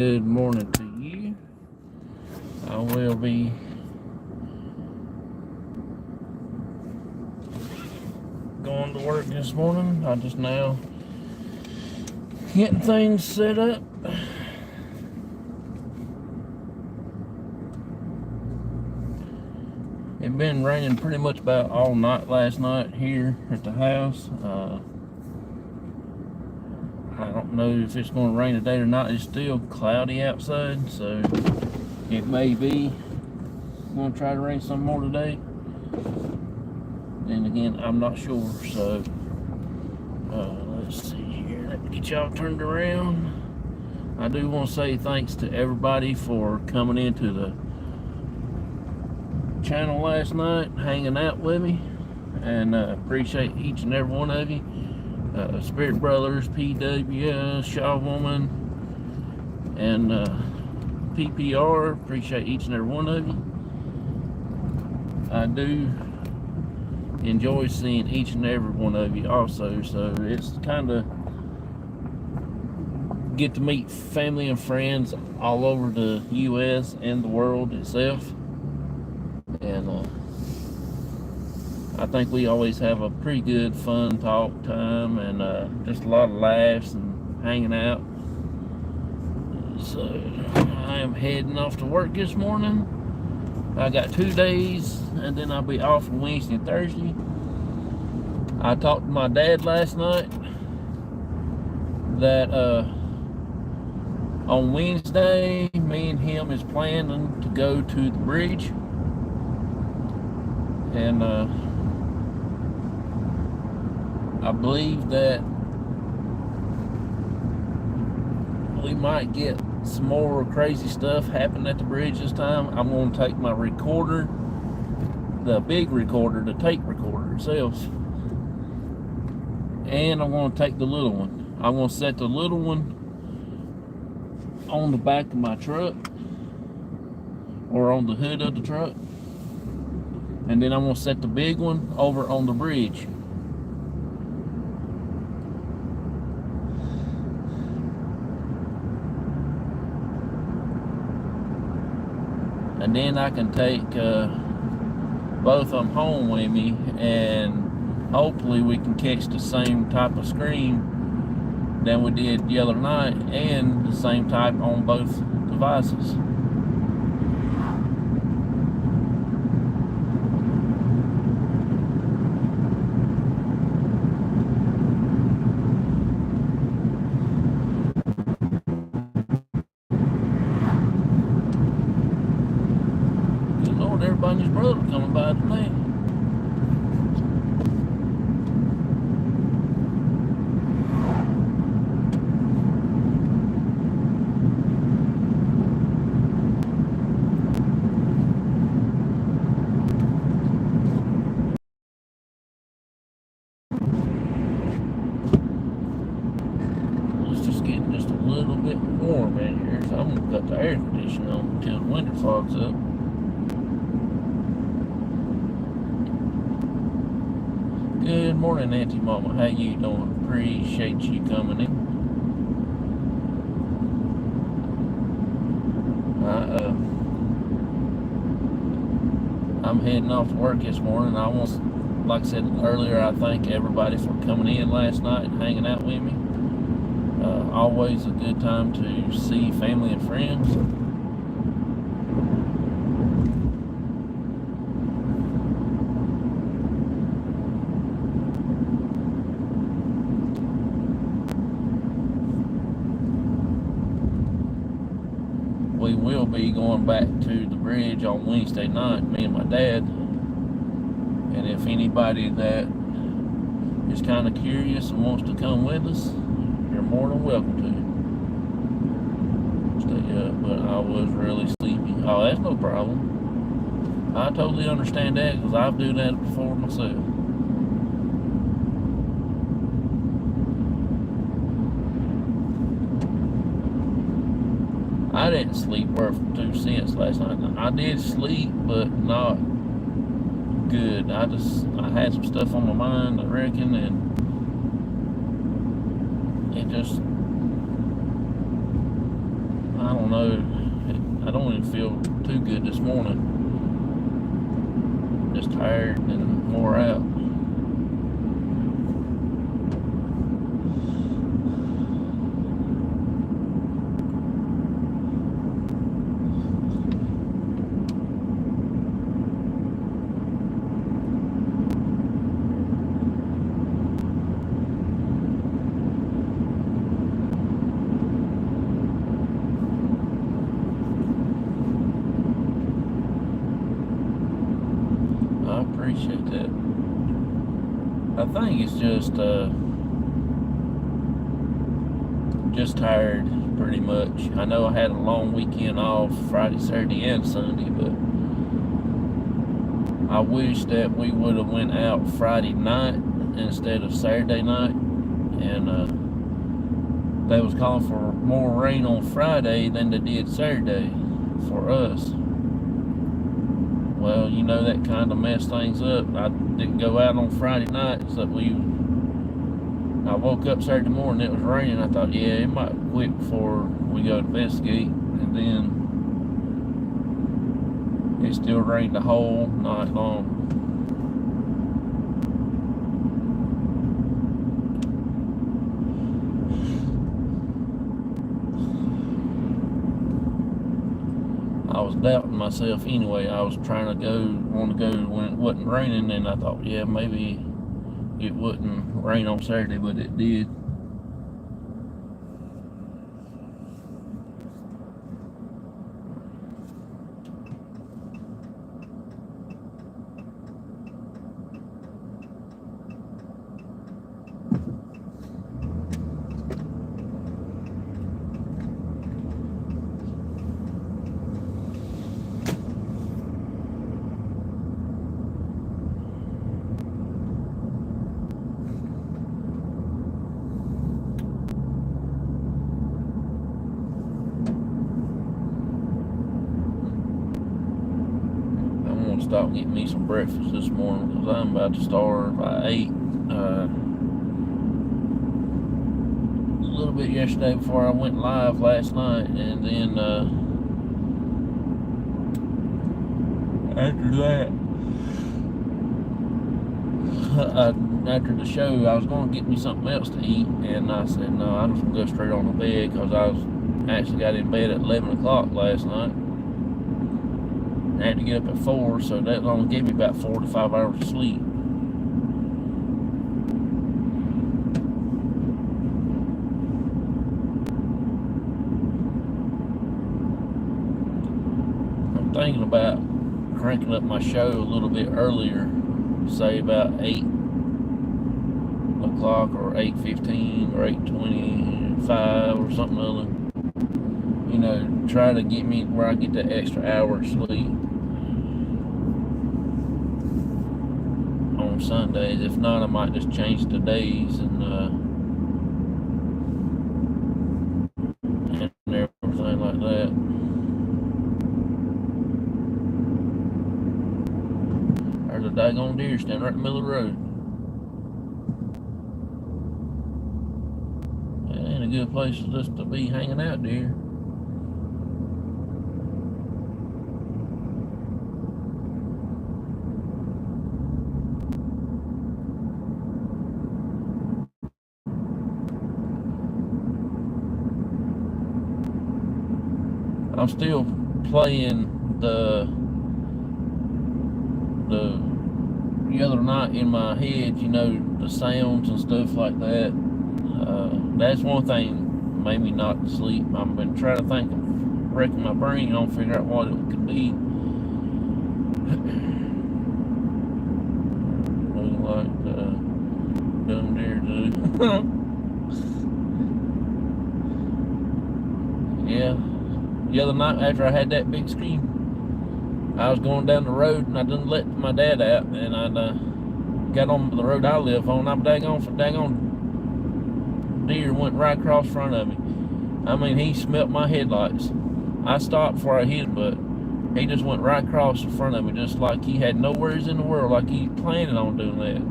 Good morning to you. I will be going to work this morning. I just now getting things set up. It been raining pretty much about all night last night here at the house. I don't know if it's going to rain today or not. It's still cloudy outside, so it may be going to try to rain some more today. Then again, I'm not sure. So let's see here. Let me get y'all turned around. I do want to say thanks to everybody for coming into the channel last night, hanging out with me, and appreciate each and every one of you. Spirit Brothers, PW, Shaw Woman, and PPR, appreciate each and every one of you. I do enjoy seeing each and every one of you also, so it's kind of get to meet family and friends all over the U.S. and the world itself. And I think we always have a pretty good fun talk time, and just a lot of laughs and hanging out. So I am heading off to work this morning. I got 2 days, and then I'll be off on Wednesday and Thursday. I talked to my dad last night that on Wednesday, me and him is planning to go to the bridge. And I believe that we might get some more crazy stuff happen at the bridge this time. I'm going to take my recorder, the big recorder, the tape recorder itself, and I'm going to take the little one. I'm going to set the little one on the back of my truck or on the hood of the truck, and then I'm going to set the big one over on the bridge. And then I can take both of them home with me, and hopefully we can catch the same type of scream that we did the other night, and the same type on both devices. Everybody and his brother coming by today. It's just getting just a little bit warm in here, so I'm gonna cut the air conditioner on until the winter fogs up. Good morning, Auntie Mama. How you doing? Appreciate you coming in. I'm heading off to work this morning. I want, like I said earlier, I thank everybody for coming in last night and hanging out with me. Always a good time to see family and friends. We will be going back to the bridge on Wednesday night, me and my dad. And if anybody that is kind of curious and wants to come with us, you're more than welcome to. Stay up, but I was really sleepy. Oh, that's no problem. I totally understand that, because I've done that before myself. I didn't sleep worth 2 cents last night. I did sleep, but not good. I had some stuff on my mind, I reckon, and it just, I don't know. I don't even feel too good this morning. Just tired and wore out. I appreciate that. I think it's just tired, pretty much. I know I had a long weekend off, Friday, Saturday, and Sunday, but I wish that we would have went out Friday night instead of Saturday night. And they was calling for more rain on Friday than they did Saturday for us. Well, you know, that kind of messed things up. I didn't go out on Friday night, so I woke up Saturday morning, it was raining. I thought, yeah, it might quit before we go investigate. And then it still rained the whole night long. I was doubting myself anyway. I was trying to want to go when it wasn't raining, and I thought, yeah, maybe it wouldn't rain on Saturday, but it did. Stop and get me some breakfast this morning because I'm about to starve. I ate a little bit yesterday before I went live last night, and then after that, after the show, I was going to get me something else to eat, and I said, no, I'm just going to go straight on to bed because I actually got in bed at 11 o'clock last night. I had to get up at 4, so that only gave me about 4 to 5 hours of sleep. I'm thinking about cranking up my show a little bit earlier, say about 8 o'clock or 8:15 or 8:25 or something other. You know, try to get me where I get that extra hour of sleep on Sundays. If not, I might just change the days and everything like that. There's a daggone deer standing right in the middle of the road. It ain't a good place just to be hanging out, deer. I'm still playing the other night in my head, you know, the sounds and stuff like that. That's one thing made me not sleep. I've been trying to think of wrecking my brain on figure out what it could be. Like dumb deer do. Yeah. The other night after I had that big scream, I was going down the road and I didn't let my dad out, and I got on the road I live on. I'm daggone deer went right across front of me. I mean, he smelt my headlights. I stopped before I hit him, but he just went right across the front of me, just like he had no worries in the world, like he planning on doing that.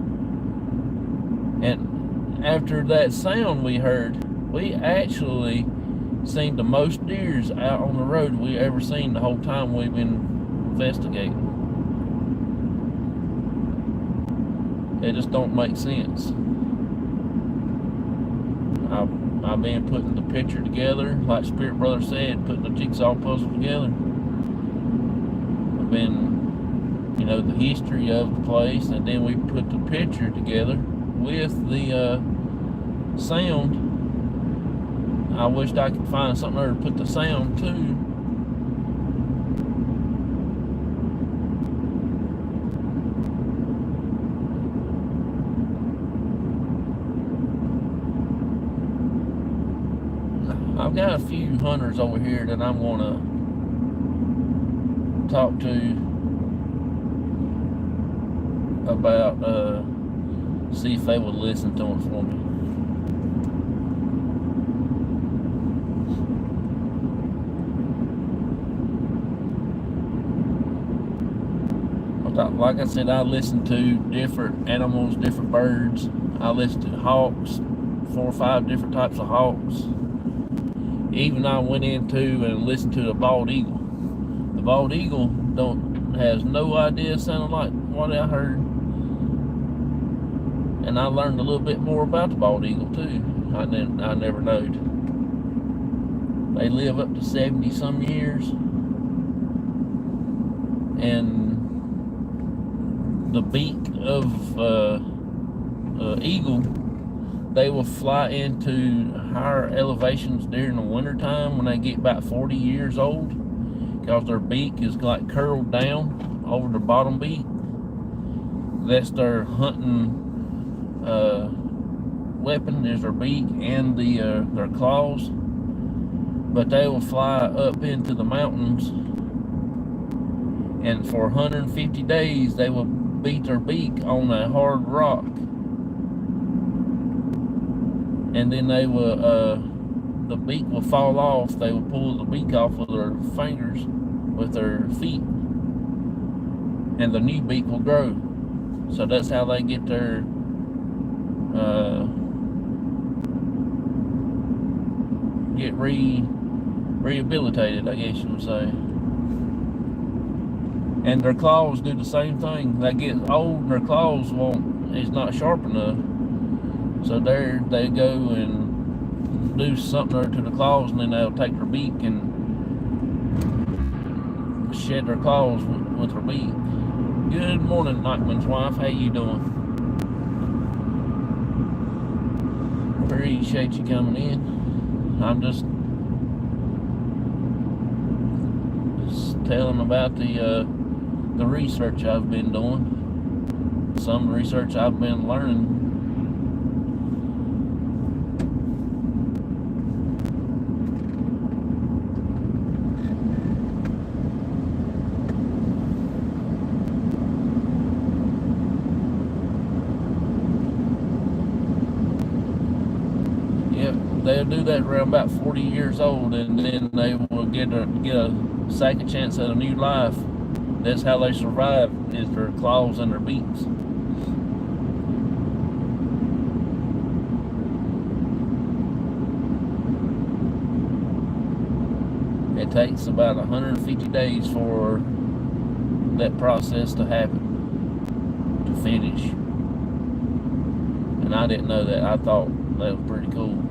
And after that sound we heard, we actually seen the most deers out on the road we ever seen the whole time we've been investigating. It just don't make sense. I've been putting the picture together, like Spirit Brother said, putting the jigsaw puzzle together. I've been, the history of the place, and then we put the picture together with the sound. I wished I could find something there to put the sound to. I've got a few hunters over here that I'm going to talk to about, see if they would listen to it for me. Like I said, I listen to different animals, different birds. I listen to hawks, 4 or 5 different types of hawks. Even I went into and listened to the bald eagle. The bald eagle has no idea sounding like what I heard. And I learned a little bit more about the bald eagle too. I never knowed. They live up to 70 some years. And the beak of eagle, they will fly into higher elevations during the winter time when they get about 40 years old, because their beak is like curled down over the bottom beak. That's their hunting weapon, is their beak and their claws. But they will fly up into the mountains, and for 150 days they will beat their beak on a hard rock, and then they will the beak will fall off. They will pull the beak off with their fingers, with their feet, and the new beak will grow. So that's how they get their get rehabilitated, I guess you would say. And their claws do the same thing. They get old and their claws is not sharp enough. So they go and do something to the claws, and then they'll take their beak and shed their claws with their beak. Good morning, Nightman's wife. How you doing? Appreciate you coming in. I'm just telling about the research I've been doing. Some research I've been learning. Yep, they'll do that around about 40 years old, and then they will get a second chance at a new life. That's how they survive, is their claws and their beaks. It takes about 150 days for that process to happen, to finish. And I didn't know that. I thought that was pretty cool.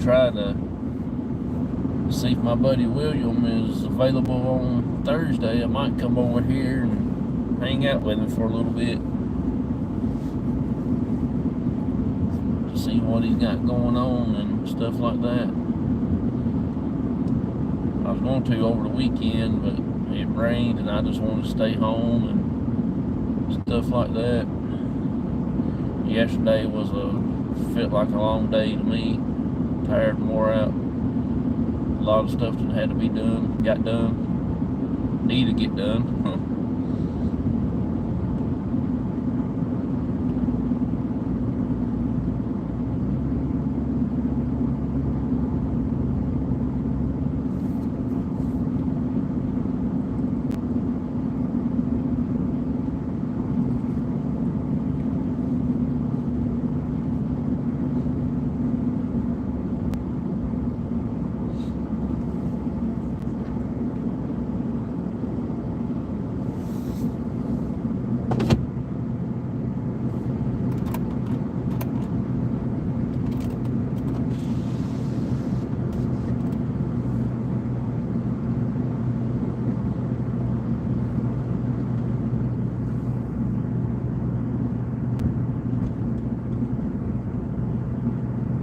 Try to see if my buddy William is available on Thursday. I might come over here and hang out with him for a little bit to see what he's got going on and stuff like that. I was going to over the weekend, but it rained and I just wanted to stay home and stuff like that. yesterday felt like a long day to me. Tired and wore out. A lot of stuff that had to be done, got done, need to get done.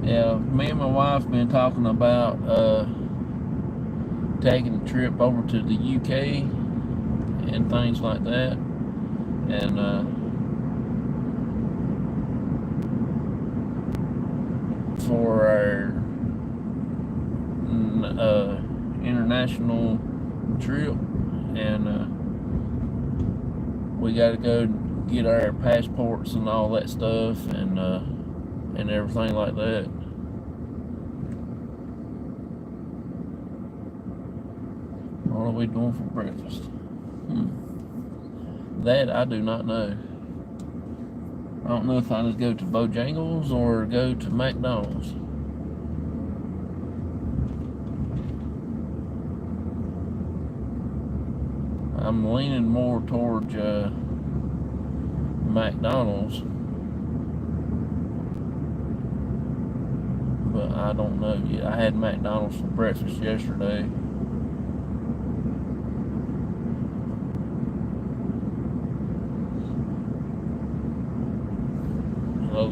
Yeah, me and my wife been talking about taking a trip over to the UK and things like that, and for our international trip, and we got to go get our passports and all that stuff, and everything like that. What are we doing for breakfast? That I do not know. I don't know if I just go to Bojangles or go to McDonald's. I'm leaning more towards McDonald's, but I don't know yet. I had McDonald's for breakfast yesterday.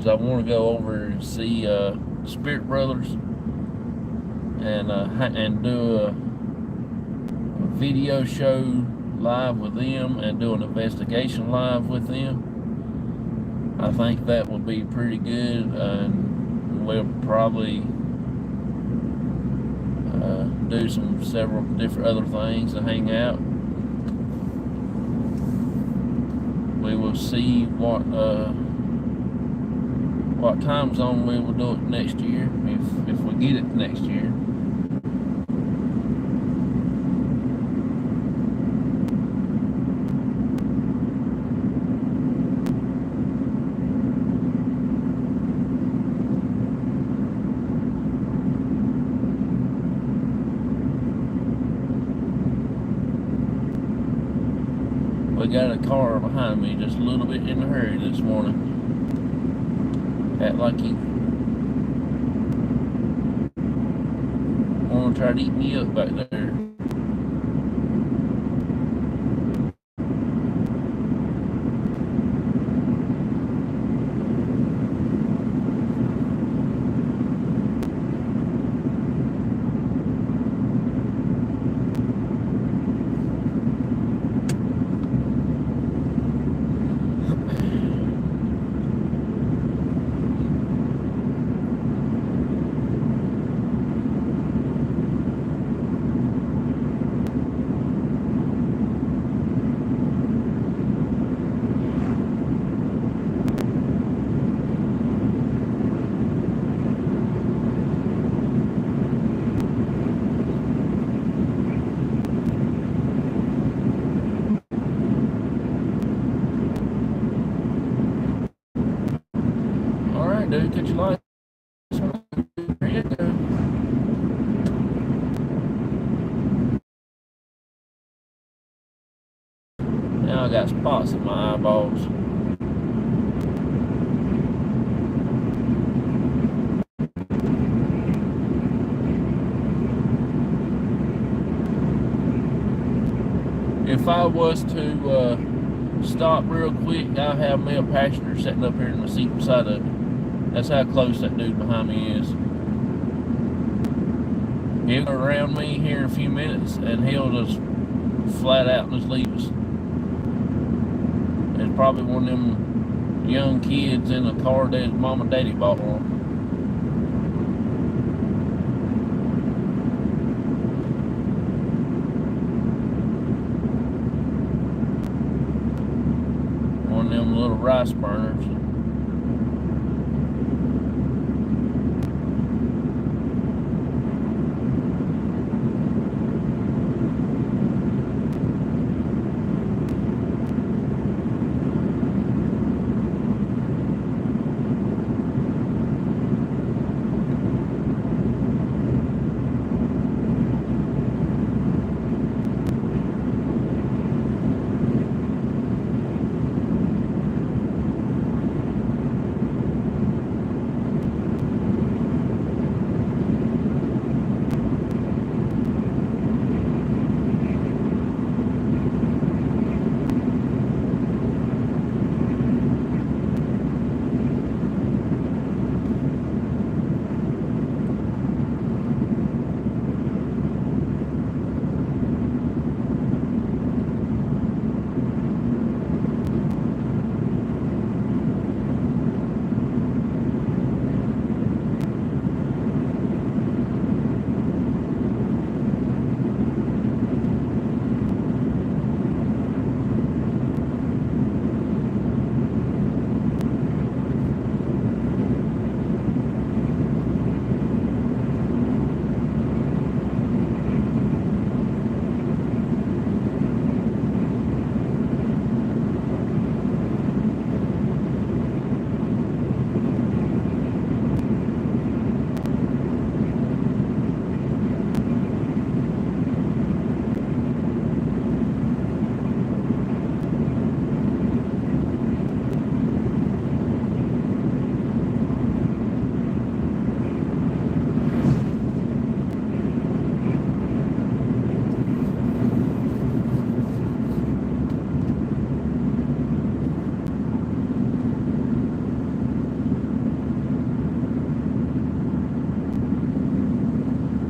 I want to go over and see Spirit Brothers and do a video show live with them and do an investigation live with them. I think that will be pretty good, and we'll probably do several different other things and hang out. We will see what time zone we will do it next year, if we get it next year. We got a car behind me just a little bit in a hurry this morning. Act like he want to try to eat me up back there. Dude, get your lights on. There you go. Now I got spots in my eyeballs. If I was to stop real quick, I'll have me a passenger sitting up here in the seat beside of it. That's how close that dude behind me is. He'll go around me here in a few minutes and he'll just flat out just leave us. It's probably one of them young kids in a car that mom and daddy bought for them. One of them little rice burners.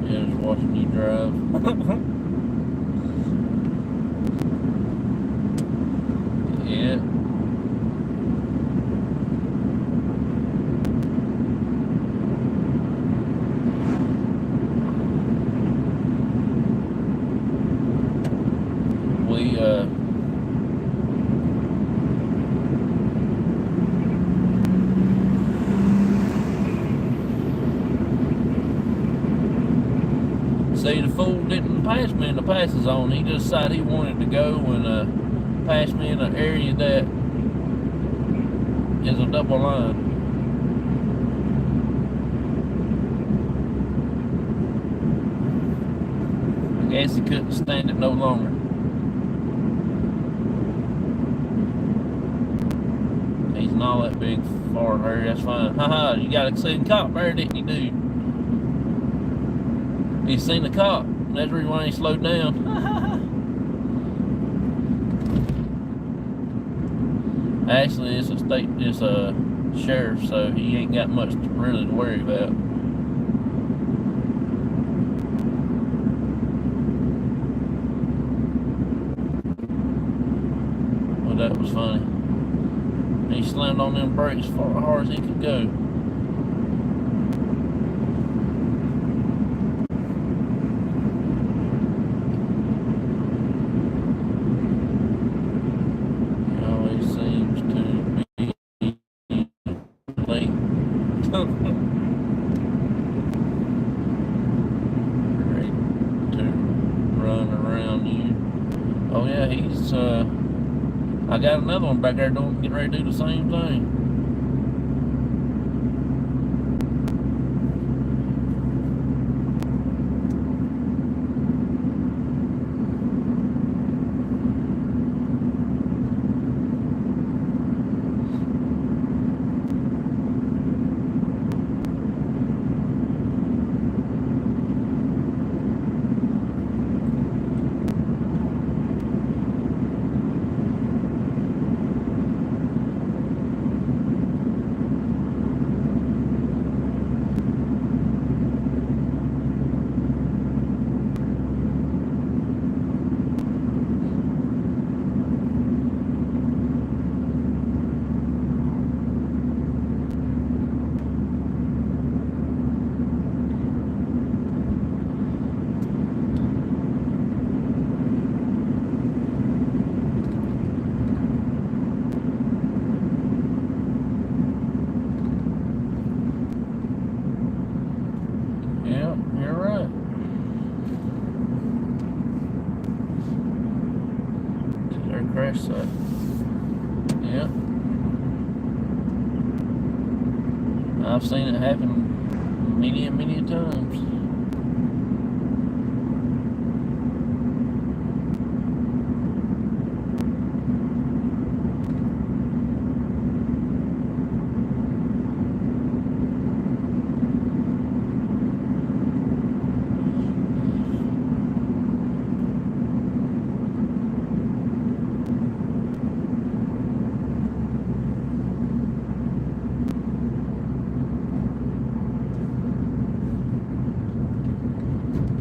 Yeah, just watching you drive. Yeah. We see, the fool didn't pass me in the passes zone. He just decided he wanted to go and pass me in an area that is a double line. I guess he couldn't stand it no longer. He's not that big for a hurry, that's fine. Haha, you got to see the cop there, didn't you, dude? You seen the cop. That's the reason why he slowed down. Actually, it's a sheriff, so he ain't got much really to worry about. Well, that was funny. He slammed on them brakes as hard as he could go. Ready to run around you. Oh yeah, he's I got another one back there getting ready to do the same thing. there, so yeah. I've seen it happen many and many times.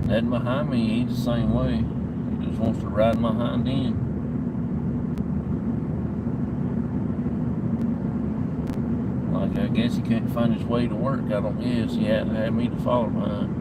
That behind me, he's the same way. He just wants to ride my hind end. Like, I guess he can't find his way to work. I don't guess he had me to follow behind.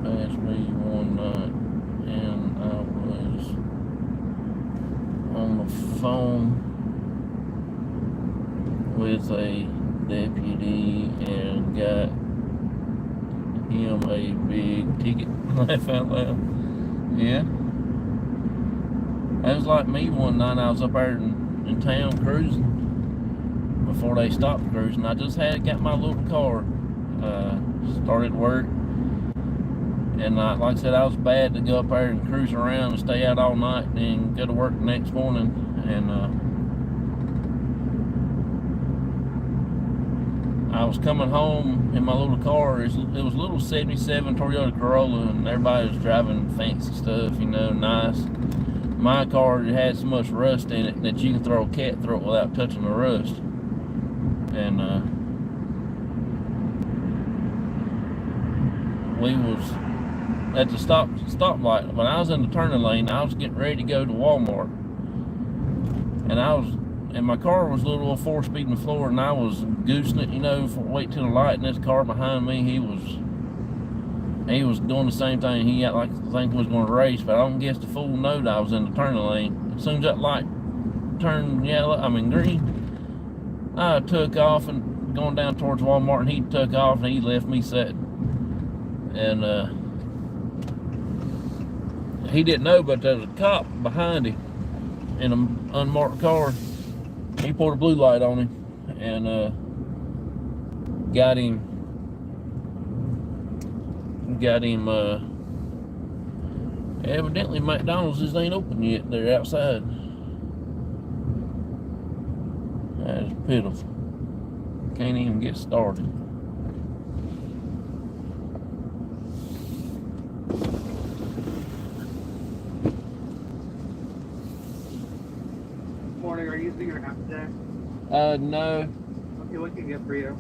Past me one night, and I was on the phone with a deputy and got him a big ticket. Laugh out loud. Yeah. That was like me one night. I was up there in town cruising before they stopped cruising. I just got my little car, started work, and like I said, I was bad to go up there and cruise around and stay out all night and then go to work the next morning. And I was coming home in my little car. It was a little 77 Toyota Corolla, and everybody was driving fancy stuff, you know, nice. My car had so much rust in it that you can throw a cat through it without touching the rust. And we was at the stoplight. When I was in the turning lane, I was getting ready to go to Walmart, and my car was a little 4-speed in the floor, and I was goosing it, you know, for wait till the light. And this car behind me, he was doing the same thing. He got like the thing was going to race, but I don't guess the fool knew I was in the turning lane. As soon as that light turned green, I took off and going down towards Walmart, and he took off and he left me sitting. And he didn't know, but there was a cop behind him in an unmarked car. He pulled a blue light on him and got him. Evidently McDonald's ain't open yet. They're outside. That is pitiful. Can't even get started. Morning, are you using your app today? No. Okay, what can I get for you?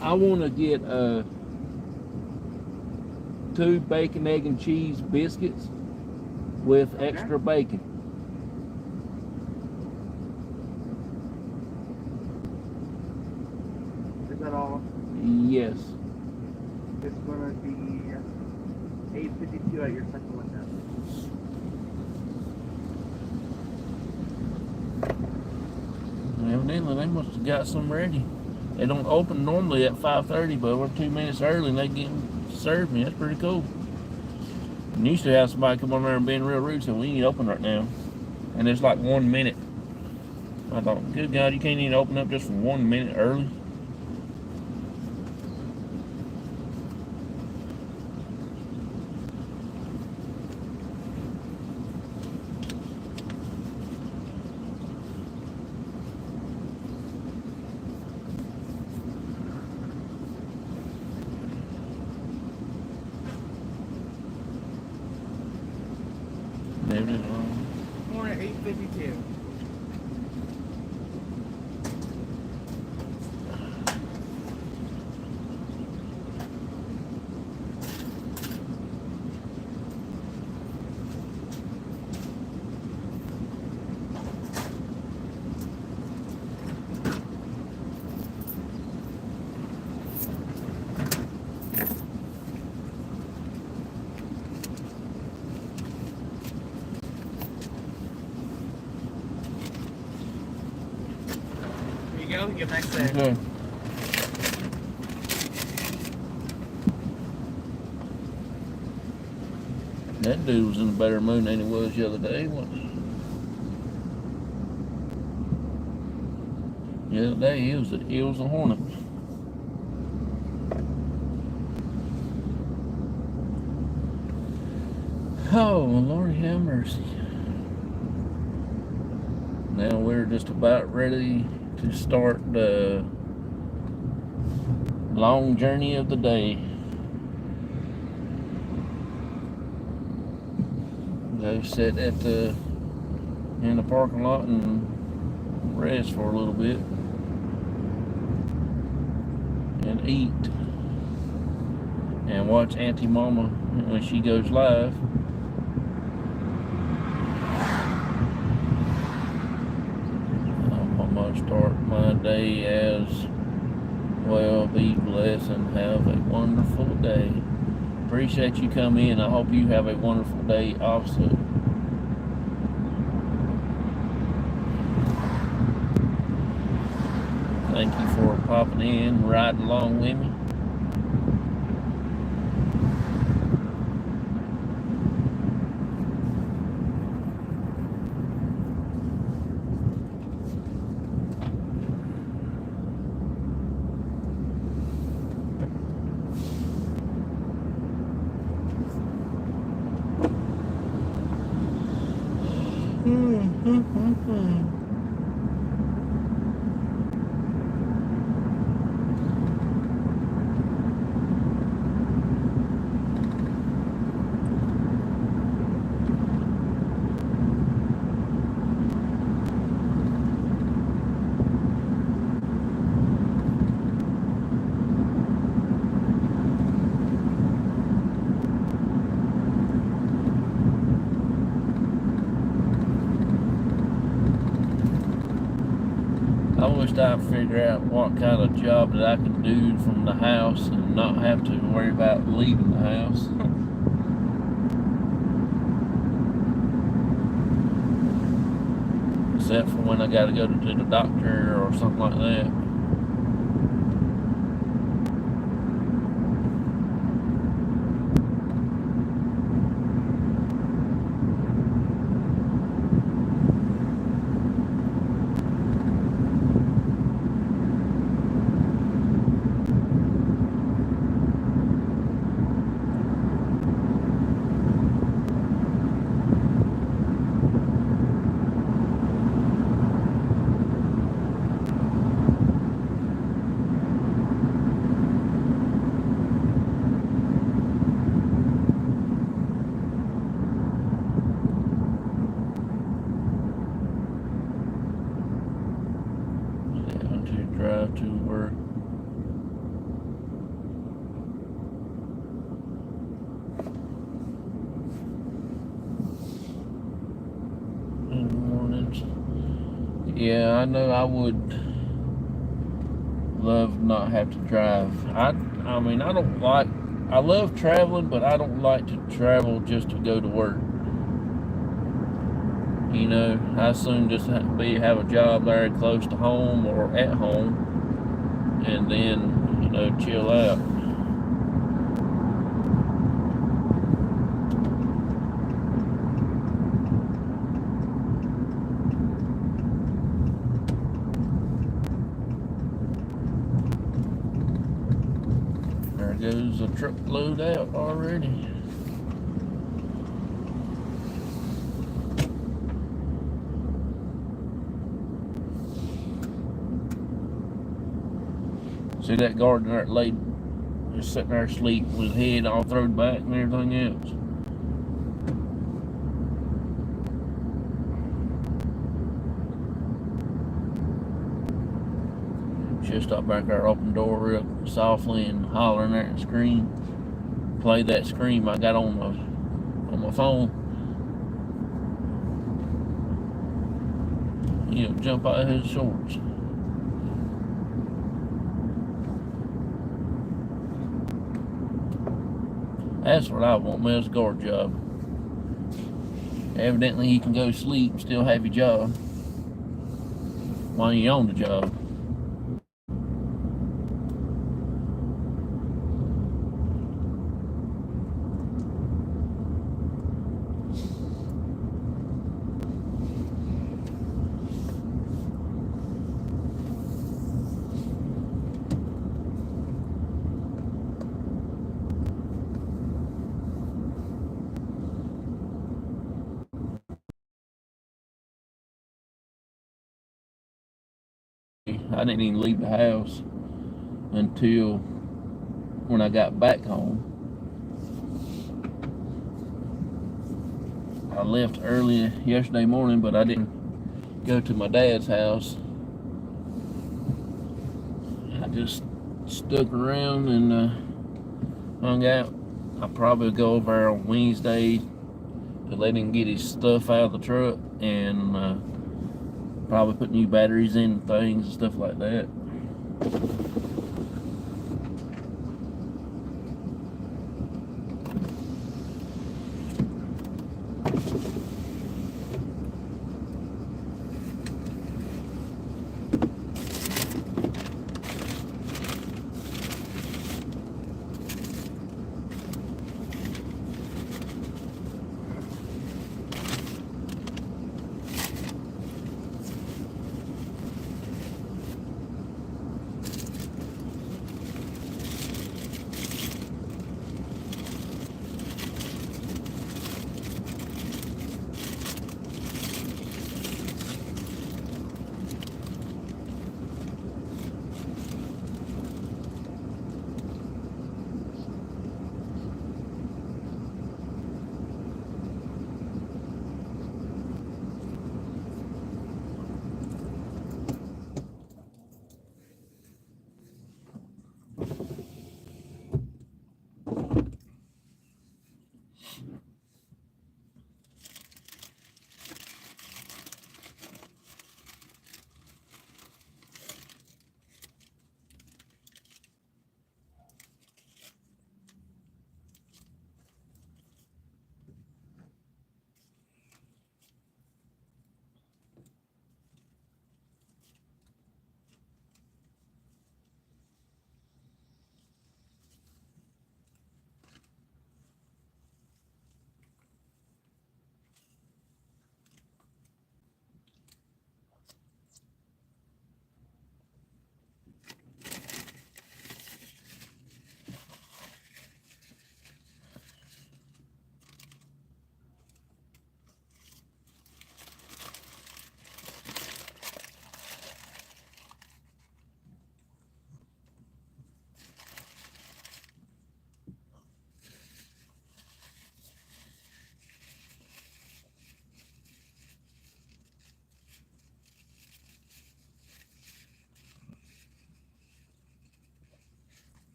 I want to get 2 bacon, egg, and cheese biscuits with extra bacon. Is that all? Yes. It's gonna be $8.52 at your second window. Evidently, they must have got some ready. They don't open normally at 5:30, but we're 2 minutes early and they get served me. That's pretty cool. And used to have somebody come on there and being real rude and say, we need to open right now. And it's like 1 minute. I thought, good God, you can't even open up just for 1 minute early. 8:52. Go, get back there. Okay. That dude was in a better mood than he was the other day, wasn't he? The other day he was a hornet. Oh, Lord have mercy. Now we're just about ready to start the long journey of the day. Go sit in the parking lot and rest for a little bit and eat and watch Auntie Mama when she goes live. I'm gonna start my day as well. Be blessed and have a wonderful day. Appreciate you coming in. I hope you have a wonderful day also. Thank you for popping in, riding along with me. I wish I'd figure out what kind of job that I can do from the house and not have to worry about leaving the house. Except for when I got to go to the doctor or something like that. Drive to work. In the mornings. Yeah, I know I would love not have to drive. I mean, I love traveling, but I don't like to travel just to go to work. You know, I soon just have a job very close to home or at home, and then, you know, chill out. There goes a truckload out already. See that gardener that laid just sitting there asleep with his head all thrown back and everything else. she'll stop back there, open the door real softly and holler in there and scream. Play that scream I got on my phone. He'll jump out of his shorts. That's what I want, me as a guard job. Evidently, you can go to sleep and still have your job while you're on the job. I didn't even leave the house until when I got back home. I left early yesterday morning, but I didn't go to my dad's house. I just stuck around and hung out. I'll probably go over there on Wednesday to let him get his stuff out of the truck and probably put new batteries in things and stuff like that.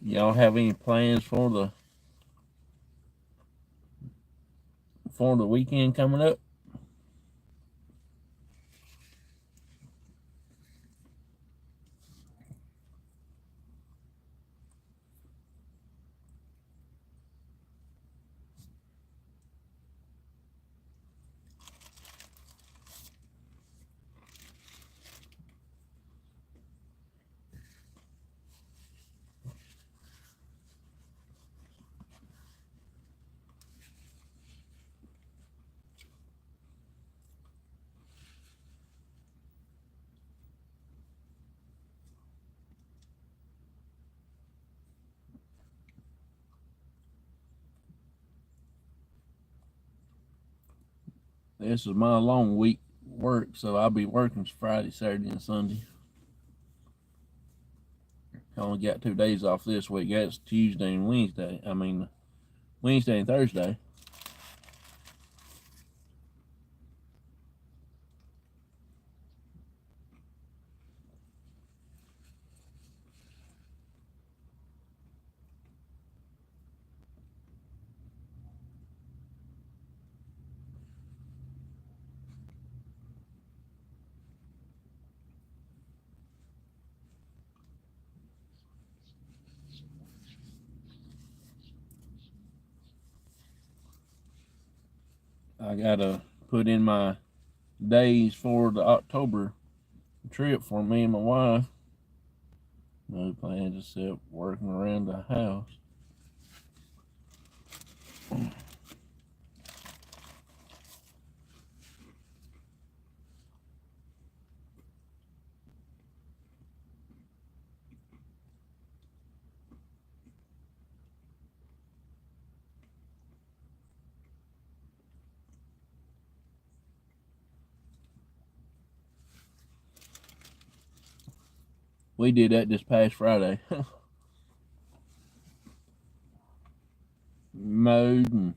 Y'all have any plans for the weekend coming up? This is my long week work, so I'll be working Friday, Saturday, and Sunday. I only got 2 days off this week. That's Tuesday and Wednesday. I mean, Wednesday and Thursday. I gotta put in my days for the October trip for me and my wife. No plans except working around the house. We did that this past Friday. Mowed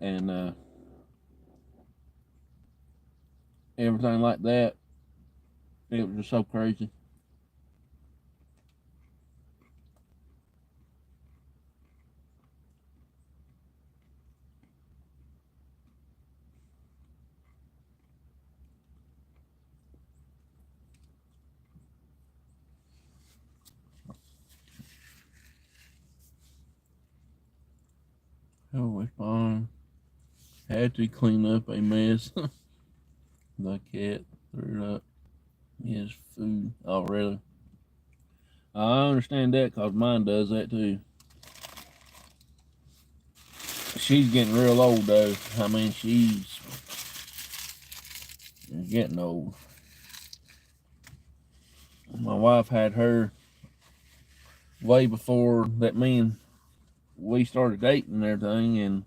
and everything like that. It was just so crazy. Oh, it's fine. Had to clean up a mess. The cat threw up his food already. I understand that because mine does that too. She's getting real old though. I mean, she's getting old. My wife had her way before that we started dating and everything, and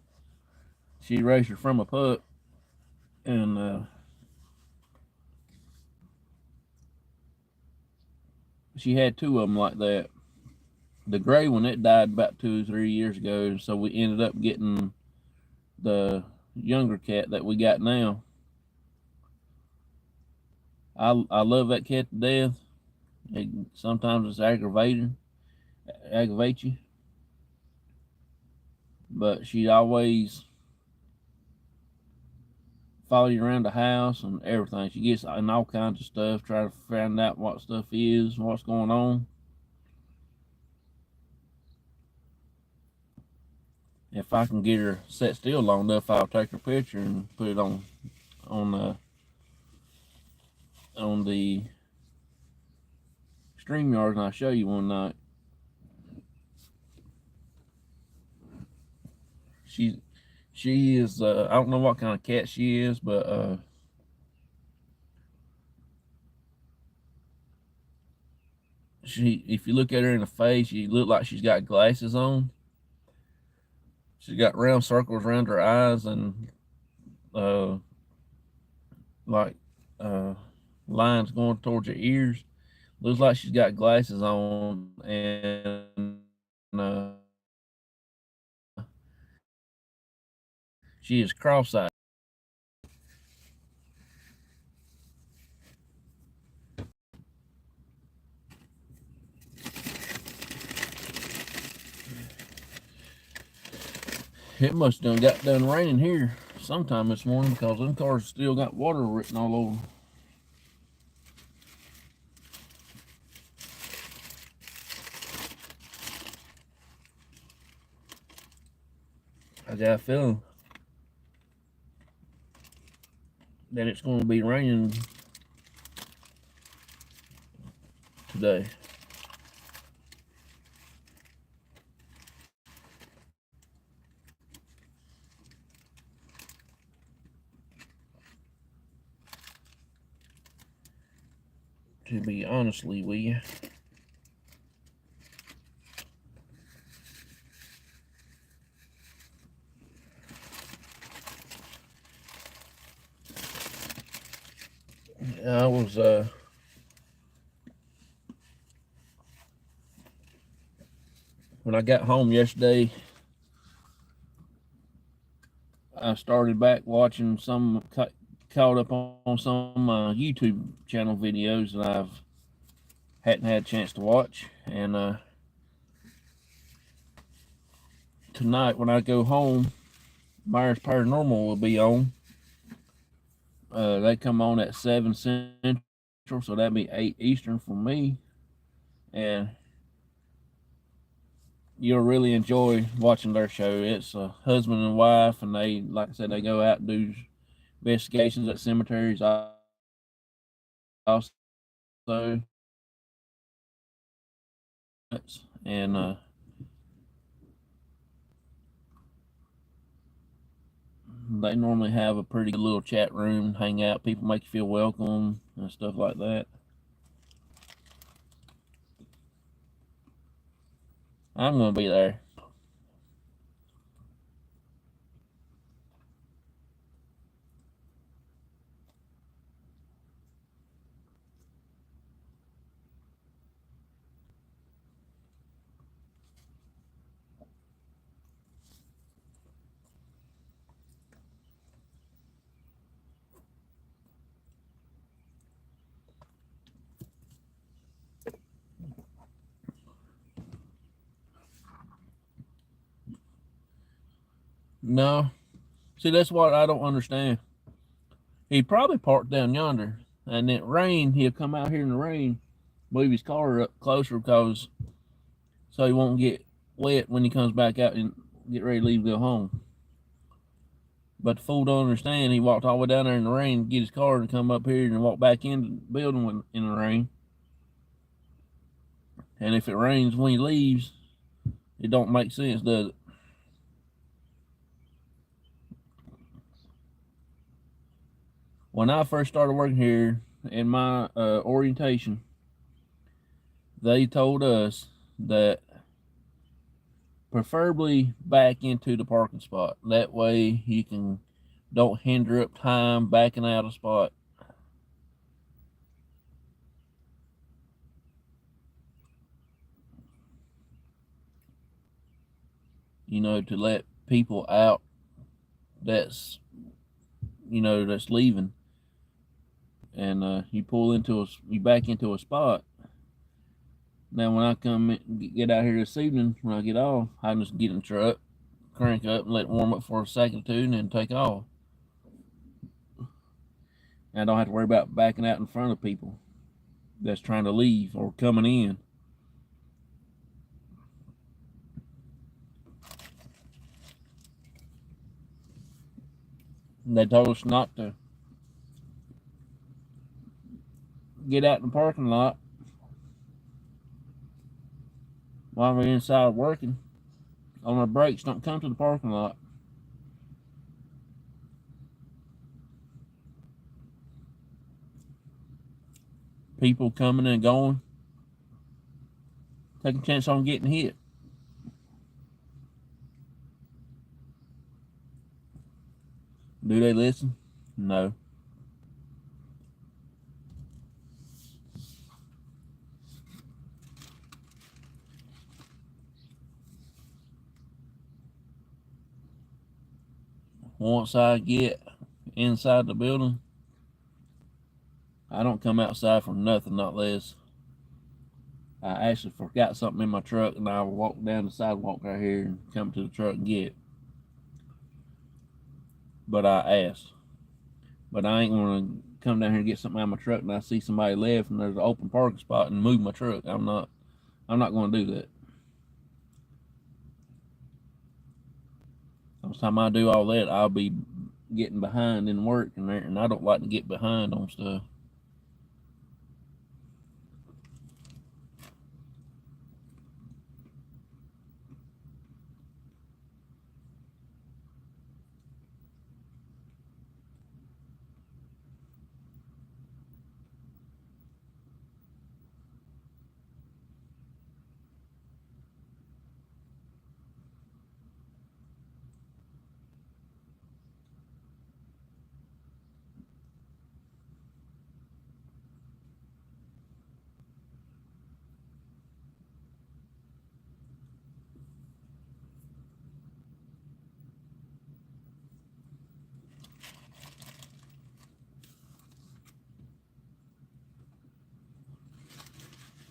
she raised her from a pup, and she had two of them like that. The gray one, it died about 2 or 3 years ago, so we ended up getting the younger cat that we got now. I love that cat to death. Sometimes it's aggravates you, but she always follow you around the house and everything. She gets in all kinds of stuff, try to find out what stuff is, what's going on. If I can get her set still long enough, I'll take her picture and put it on the on the StreamYard, and I'll show you one night. She is I don't know what kind of cat she is, but if you look at her in the face, she look like she's got glasses on. She's got round circles around her eyes and uh like uh lines going towards her ears. Looks like she's got glasses on, and she is cross-eyed. It must have got done raining here sometime this morning because them cars still got water written all over. I got a feeling that it's going to be raining today. To be honestly with you. I was when I got home yesterday, I started back watching caught up on some YouTube channel videos that I've hadn't had a chance to watch. And tonight when I go home, Myers Paranormal will be on. They come on at 7 Central, so that'd be 8 Eastern for me. And you'll really enjoy watching their show. It's a husband and wife, and they, like I said, they go out and do investigations at cemeteries also. And they normally have a pretty good little chat room, hang out, people make you feel welcome and stuff like that. I'm going to be there. No, see, that's what I don't understand. He probably parked down yonder, and it rained. He'll come out here in the rain, move his car up closer because so he won't get wet when he comes back out and get ready to leave to go home. But the fool don't understand. He walked all the way down there in the rain to get his car and come up here and walk back into the building in the rain. And if it rains when he leaves, it don't make sense, does it? When I first started working here in my orientation, they told us that preferably back into the parking spot. That way you can don't hinder up time backing out of spot. To let people out that's that's leaving, and you back into a spot. Now when I get out here this evening, when I get off, I just get in the truck, crank up, and let it warm up for a second or two, and then take off. And I don't have to worry about backing out in front of people that's trying to leave or coming in. They told us not to get out in the parking lot while we're inside working. On our breaks, don't come to the parking lot. People coming and going, taking a chance on getting hit. Do they listen? No. Once I get inside the building, I don't come outside for nothing, not less. I actually forgot something in my truck, and I walk down the sidewalk right here and come to the truck and get it. But I asked. But I ain't gonna come down here and get something out of my truck, and I see somebody left, and there's an open parking spot, and move my truck. I'm not gonna do that. By the time I do all that, I'll be getting behind in work and there, and I don't like to get behind on stuff.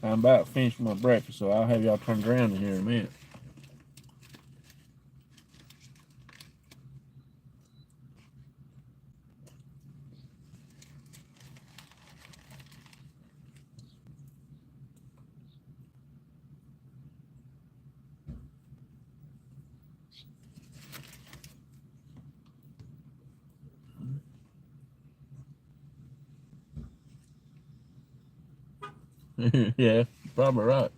I'm about to finish my breakfast, so I'll have y'all turned around in here in a minute. Yeah, probably right.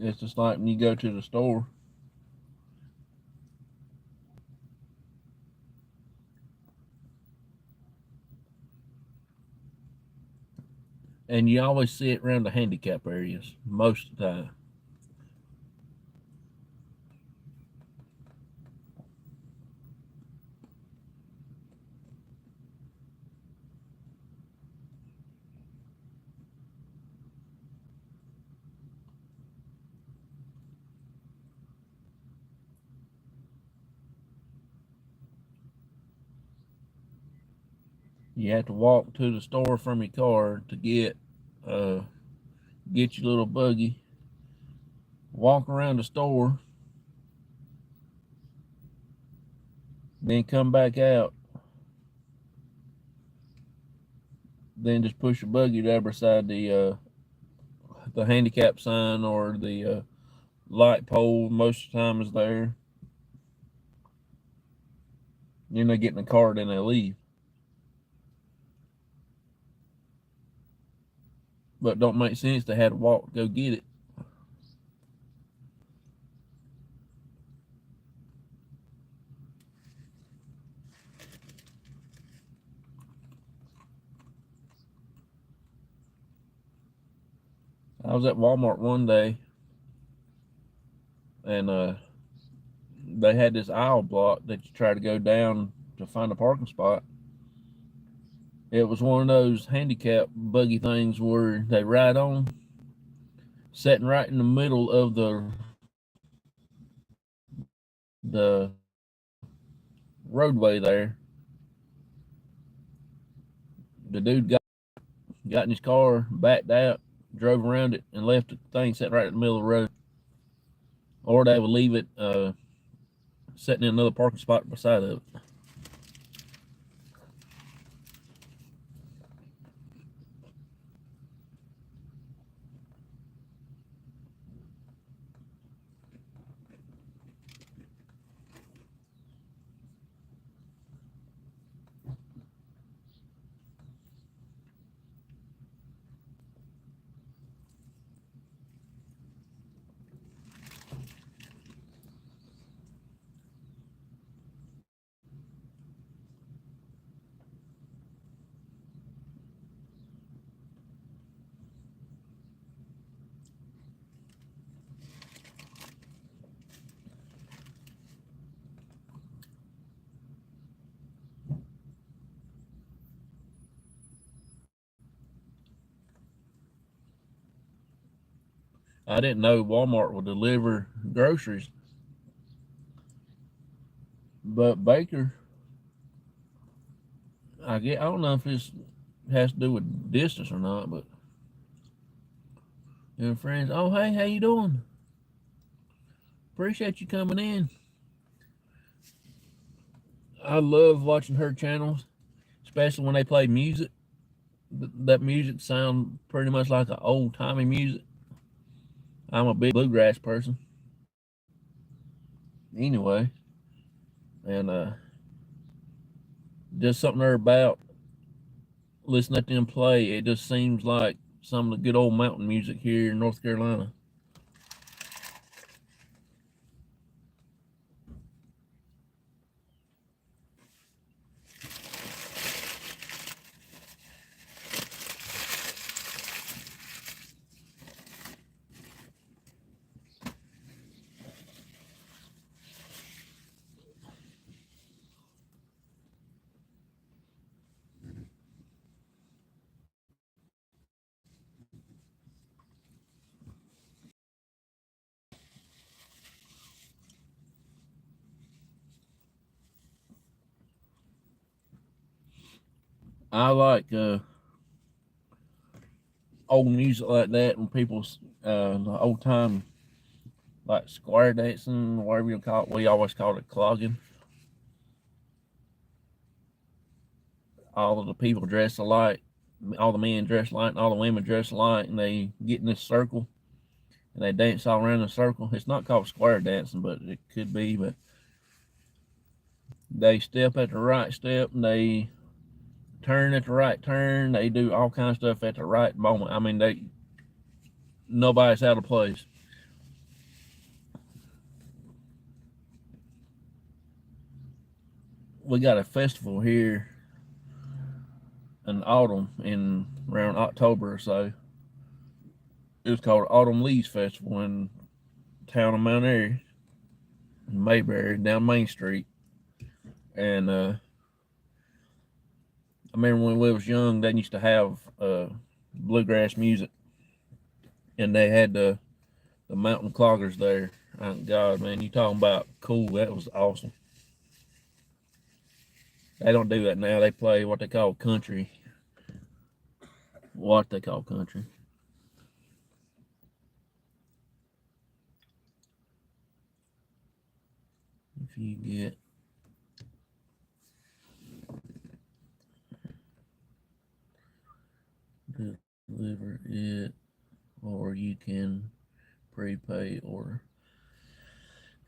It's just like when you go to the store and you always see it around the handicap areas most of the time. You have to walk to the store from your car to uh get your little buggy, walk around the store, then come back out, then just push your buggy there beside the handicap sign or the light pole. Most of the time is there. Then they get in the car, then they leave. But don't make sense to have to walk to go get it. I was at Walmart one day, and they had this aisle block that you try to go down to find a parking spot. It was one of those handicap buggy things where they ride on, sitting right in the middle of the roadway there. The dude got in his car, backed out, drove around it, and left the thing sitting right in the middle of the road. Or they would leave it sitting in another parking spot beside of it. I didn't know Walmart would deliver groceries, but Baker, I don't know if this has to do with distance or not, but friends, oh hey, how you doing? Appreciate you coming in. I love watching her channels, especially when they play music. That music sounds pretty much like an old timey music. I'm a big bluegrass person, anyway, and just something there about listening to them play. It just seems like some of the good old mountain music here in North Carolina. I like old music like that when people's the old time like square dancing, whatever you call it. We always called it clogging. All of the people dress alike, all the men dress alike, and all the women dress alike, and they get in this circle and they dance all around the circle. It's not called square dancing, but it could be. But they step at the right step, and they turn at the right turn. They do all kinds of stuff at the right moment. I mean, they nobody's out of place. We got a festival here in autumn in around October or so. It was called Autumn Leaves Festival in town of Mount Airy, in Mayberry, down Main Street. And I remember when we was young, they used to have bluegrass music, and they had the mountain cloggers there. Oh, God, man, you talking about cool? That was awesome. They don't do that now. They play what they call country. What they call country. If you get deliver it, or you can prepay order.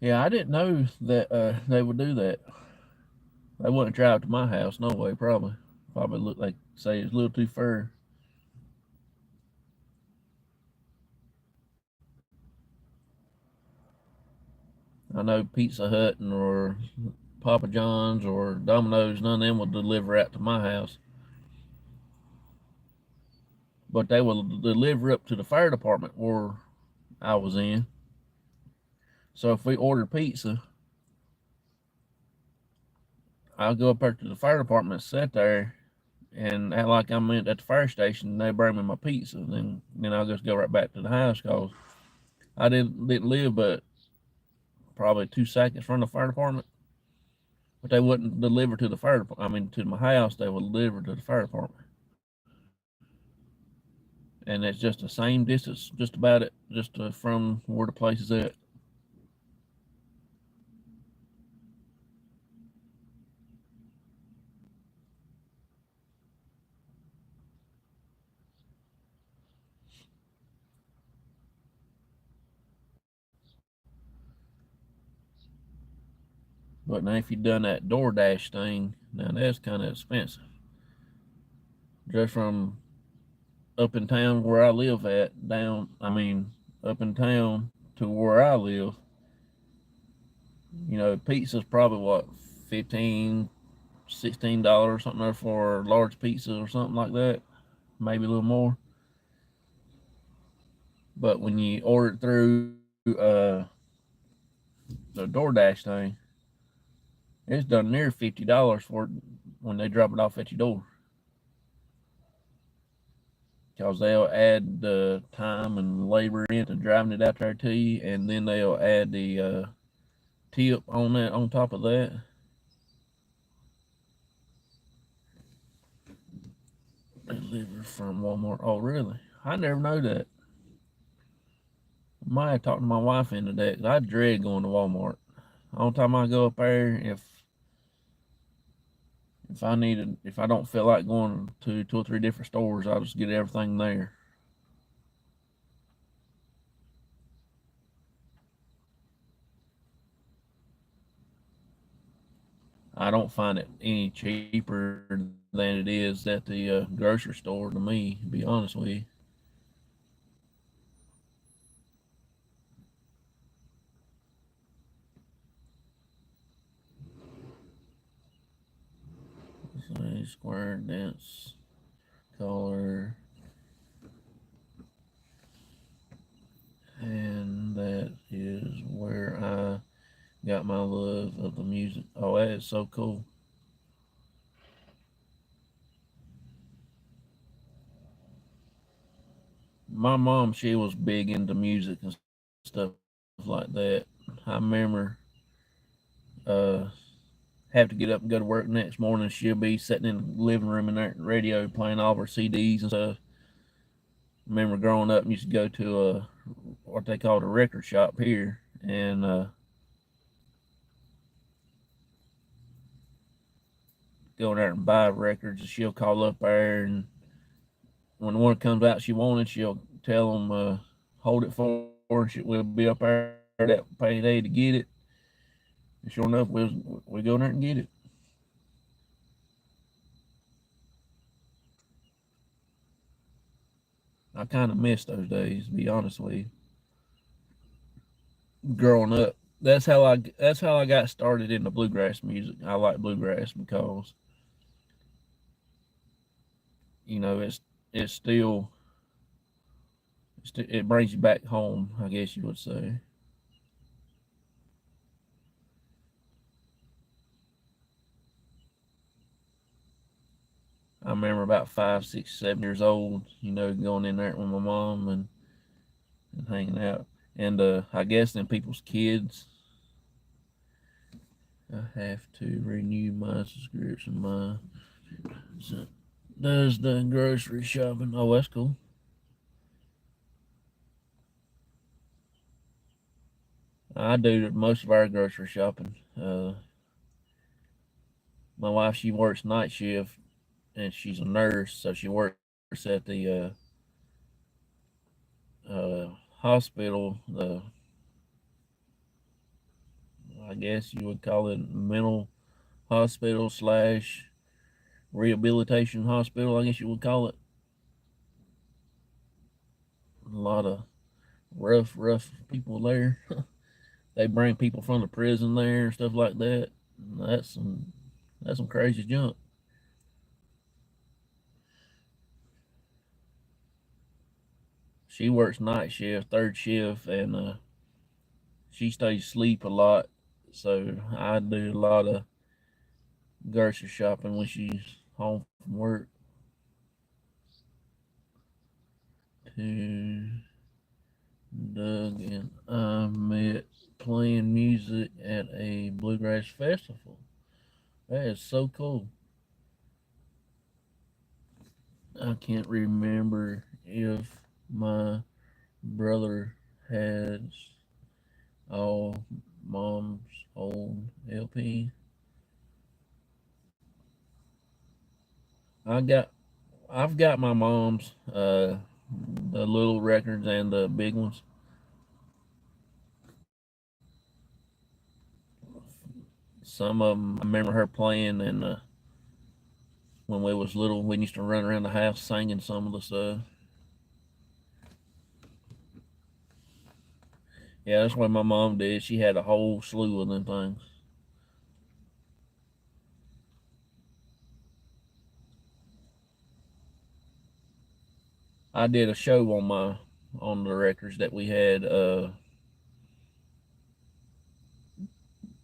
Yeah, I didn't know that they would do that. They wouldn't drive to my house, no way, probably. Probably look like say it's a little too far. I know Pizza Hut and or Papa John's or Domino's, none of them will deliver out to my house. But they will deliver up to the fire department where I was in. So if we order pizza, I'll go up there to the fire department, sit there, and act like I'm at the fire station. And they bring me my pizza, and then I'll just go right back to the house because I didn't live but probably 2 seconds from the fire department. But they wouldn't deliver to the fire department. I mean, to my house, they would deliver to the fire department. And it's just the same distance, just about it, just from where the place is at. But now, if you've done that DoorDash thing, now that's kind of expensive. Just from up in town where I live at, up in town to where I live, pizza's probably what, 15, $16 or something there for a large pizza or something like that, maybe a little more. But when you order it through the DoorDash thing, it's done near $50 for it when they drop it off at your door. Because they'll add the time and labor into driving it out there to you, and then they'll add the tip on that on top of that. Delivered from Walmart. Oh, really? I never know that. I might have talked to my wife into that. 'Cause I dread going to Walmart. All the time I go up there, if I don't feel like going to two or three different stores, I'll just get everything there. I don't find it any cheaper than it is at the grocery store. To me, to be honest with you. So, square dance color, and that is where I got my love of the music. Oh, that is so cool. My mom, she was big into music and stuff like that. I remember uh, have to get up and go to work the next morning. She'll be sitting in the living room in that radio playing all of her CDs and stuff. Remember growing up, and used to go to what they called a record shop here, and go there and buy records. And she'll call up there, and when the one comes out she wanted, she'll tell them hold it for her. We'll be up there that payday to get it. And sure enough, we go there and get it. I kind of miss those days, to be honest with you. Growing up, that's how I got started in the bluegrass music. I like bluegrass because you know it's still it brings you back home, I guess you would say. I remember about 5, 6, 7 years old, going in there with my mom and hanging out. And I guess then people's kids, I have to renew my subscription. My son does the grocery shopping. Oh, that's cool. I do most of our grocery shopping. My wife, she works night shift and she's a nurse, so she works at the hospital. I guess you would call it mental hospital slash rehabilitation hospital. I guess you would call it. A lot of rough people there. They bring people from the prison there and stuff like that. That's some crazy junk. She works night shift, third shift, and she stays asleep a lot. So I do a lot of grocery shopping when she's home from work. To Doug and I met playing music at a bluegrass festival. That is so cool. I can't remember if my brother has all mom's old LP. I got I've got my mom's the little records and the big ones. Some of them I remember her playing, and when we was little, we used to run around the house singing some of the stuff. Yeah, that's what my mom did. She had a whole slew of them things. I did a show on the records that we had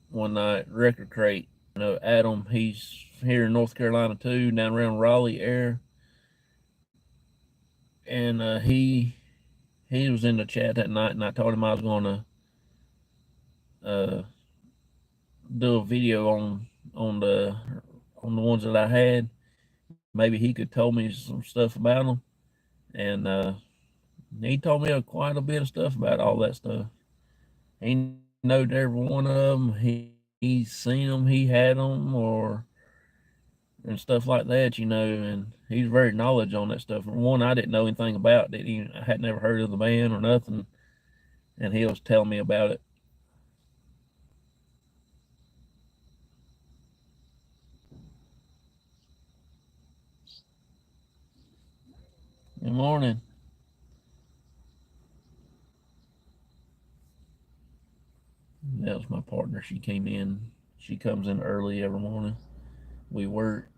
one night. Record Crate. Adam. He's here in North Carolina too, down around Raleigh area, and he was in the chat that night, and I told him I was gonna uh, do a video on the ones that I had. Maybe he could tell me some stuff about them, and he told me quite a bit of stuff about all that stuff. He knowed every one of them. He's seen them. He had them, or and stuff like that. And he's very knowledgeable on that stuff. One I didn't know anything about. I had never heard of the band or nothing, and he was telling me about it. Good morning. That was my partner. She came in. She comes in early every morning. We work,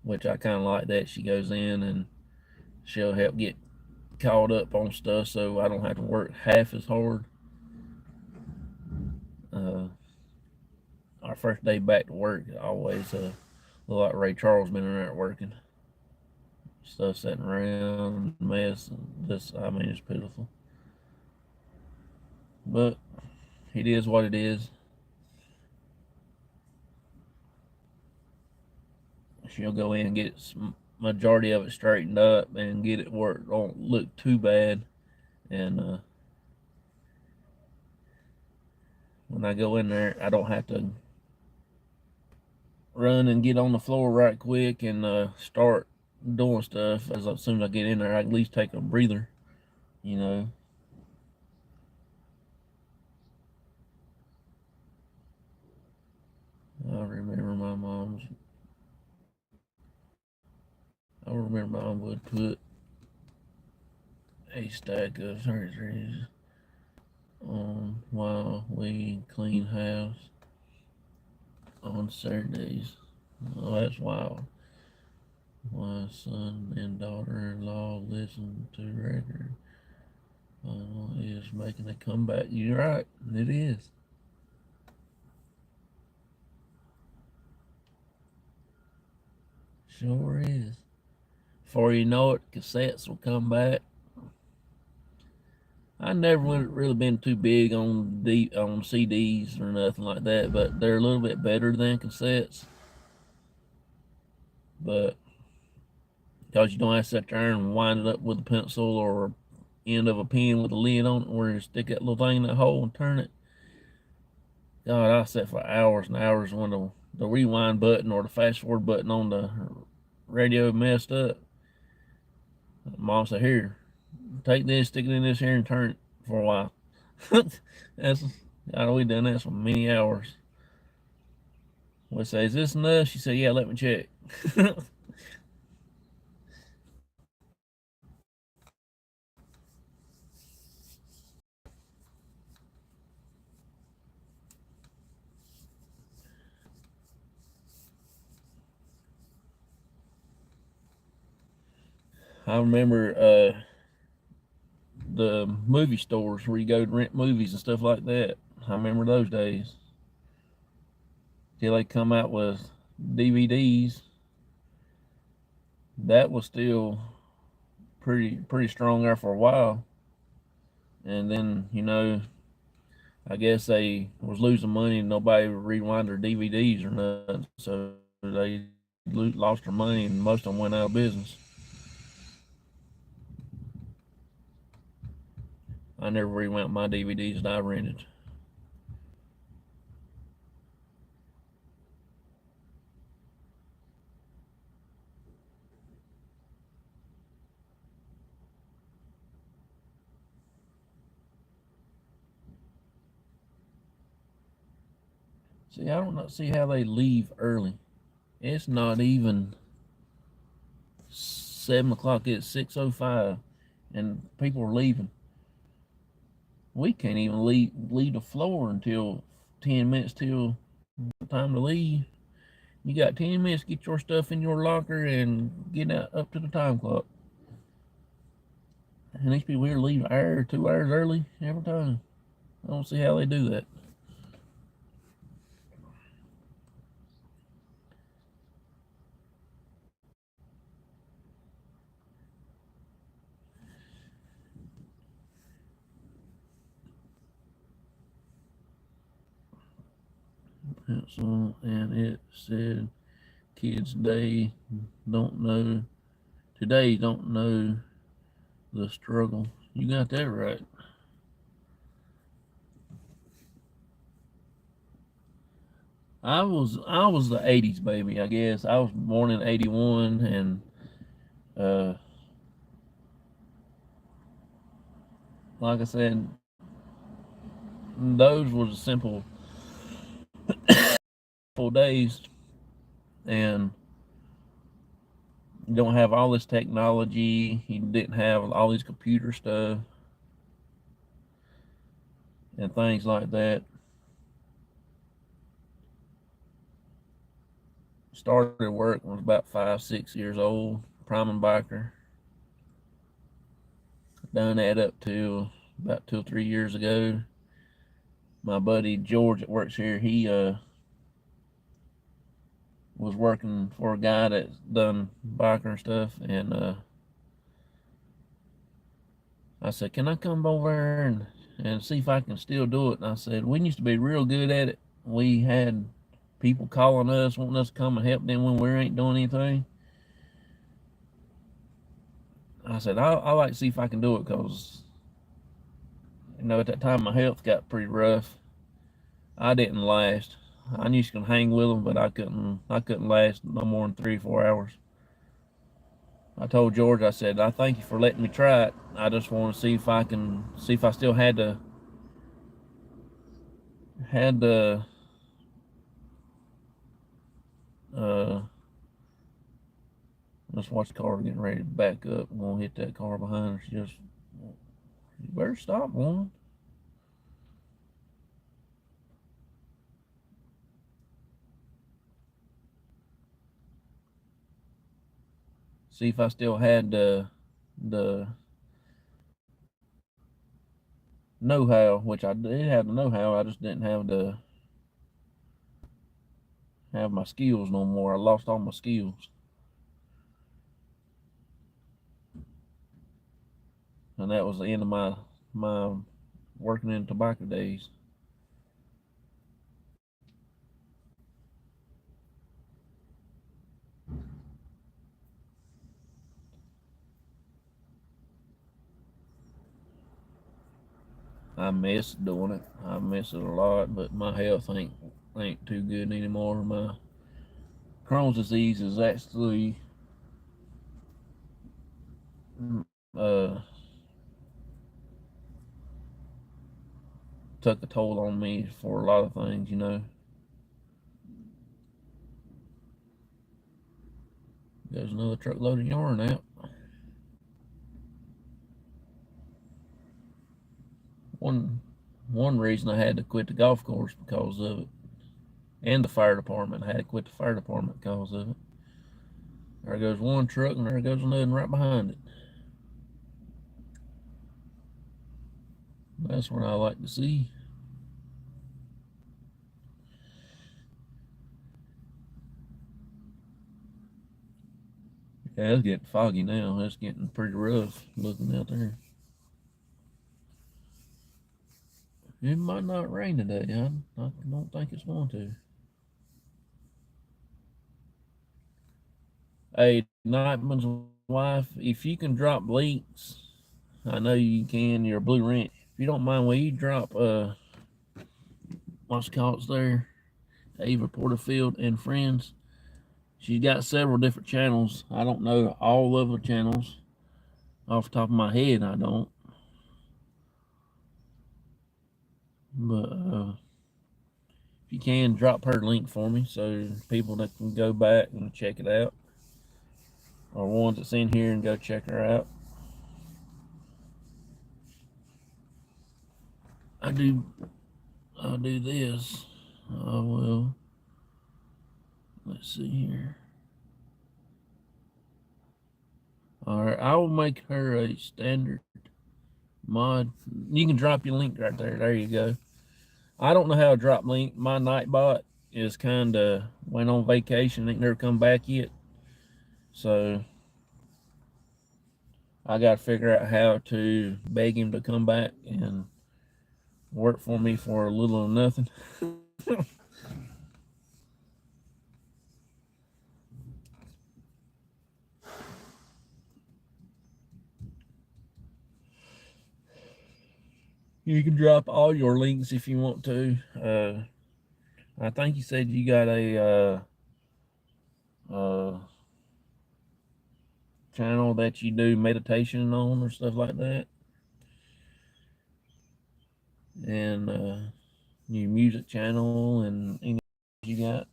which I kind of like that. She goes in and she'll help get caught up on stuff so I don't have to work half as hard. Uh, our first day back to work, always look like Ray Charles been in there working. Stuff sitting around, mess, and just, I mean, it's pitiful. But it is what it is. She'll go in and get some majority of it straightened up and get it where it don't look too bad. And when I go in there, I don't have to run and get on the floor right quick and start doing stuff. As soon as I get in there, I can at least take a breather, you know. I remember my mom's. I remember mom would put a stack of surgeries on while we clean house on Saturdays. Oh, that's wild. My son and daughter-in-law listen to record. Is making a comeback. You're right. It is. Sure is. Before you know it, cassettes will come back. I never really been too big on CDs or nothing like that, but they're a little bit better than cassettes. But because you don't have to sit there and wind it up with a pencil or end of a pen with a lid on it where you stick that little thing in that hole and turn it. God, I sat for hours and hours when the rewind button or the fast forward button on the radio messed up. Mom said, "Here, take this, stick it in this here, and turn it for a while." That's God, we done that for many hours. We say, "Is this enough?" She said, "Yeah, let me check." I remember the movie stores where you go to rent movies and stuff like that. I remember those days. Till they come out with DVDs, that was still pretty strong there for a while. And then I guess they was losing money and nobody would rewind their DVDs or nothing, so they lost their money and most of them went out of business. I never rewound my DVDs that I rented. See, I don't see how they leave early. It's not even 7 o'clock. It's 6:05, and people are leaving. We can't even leave the floor until 10 minutes till time to leave. You got 10 minutes to get your stuff in your locker and get out up to the time clock. And these people here leave an hour, 2 hours early every time. I don't see how they do that. Pencil, and it said kids don't know don't know the struggle. You got that right. I was the '80s baby. I guess I was born in '81, and uh, like I said, those were the simple days, and you don't have all this technology. You didn't have all these computer stuff and things like that. Started work when I was about 5, 6 years old, priming biker. Done that up to about 2 or 3 years ago. My buddy George that works here, he was working for a guy that's done biker and stuff, and I said, "Can I come over and and see if I can still do it. And I said, we used to be real good at it. We had people calling us, wanting us to come and help them when we ain't doing anything. I said, I like to see if I can do it because, at that time my health got pretty rough. I didn't last. I used to hang with them, but I couldn't last no more than 3 or 4 hours. I told George, I said, I thank you for letting me try it. I just want to see if I still had the uh let's watch the car getting ready to back up. I'm gonna hit that car behind us. You better stop, woman. See if I still had the know-how, which I did have the know-how. I just didn't have my skills no more. I lost all my skills, and that was the end of my working in tobacco days. I miss doing it. I miss it a lot, but my health ain't too good anymore. My Crohn's disease is actually uh took a toll on me for a lot of things. There's another truckload of yarn out. One one reason I had to quit the golf course because of it, and the fire department. I had to quit the fire department because of it. There goes one truck, and there goes another right behind it. That's what I like to see. Yeah, it's getting foggy now. It's getting pretty rough looking out there. It might not rain today. I don't think it's going to. Hey, Nightman's wife, if you can drop links, I know you can. You're a Blue Ranch. If you don't mind, will you drop what's called there? Ava Porterfield and Friends. She's got several different channels. I don't know all of the channels off the top of my head. I don't, but if you can, drop her link for me so people that can go back and check it out, or ones that's in here and go check her out. I do. I'll do this. I will. Let's see here. All right, I will make her a standard mod. You can drop your link right there. There you go. I don't know how to drop link. My Nightbot is kind of went on vacation. Ain't never come back yet. So I got to figure out how to beg him to come back and work for me for a little or nothing. You can drop all your links if you want to. I think you said you got a channel that you do meditation on or stuff like that, and your music channel and anything you got.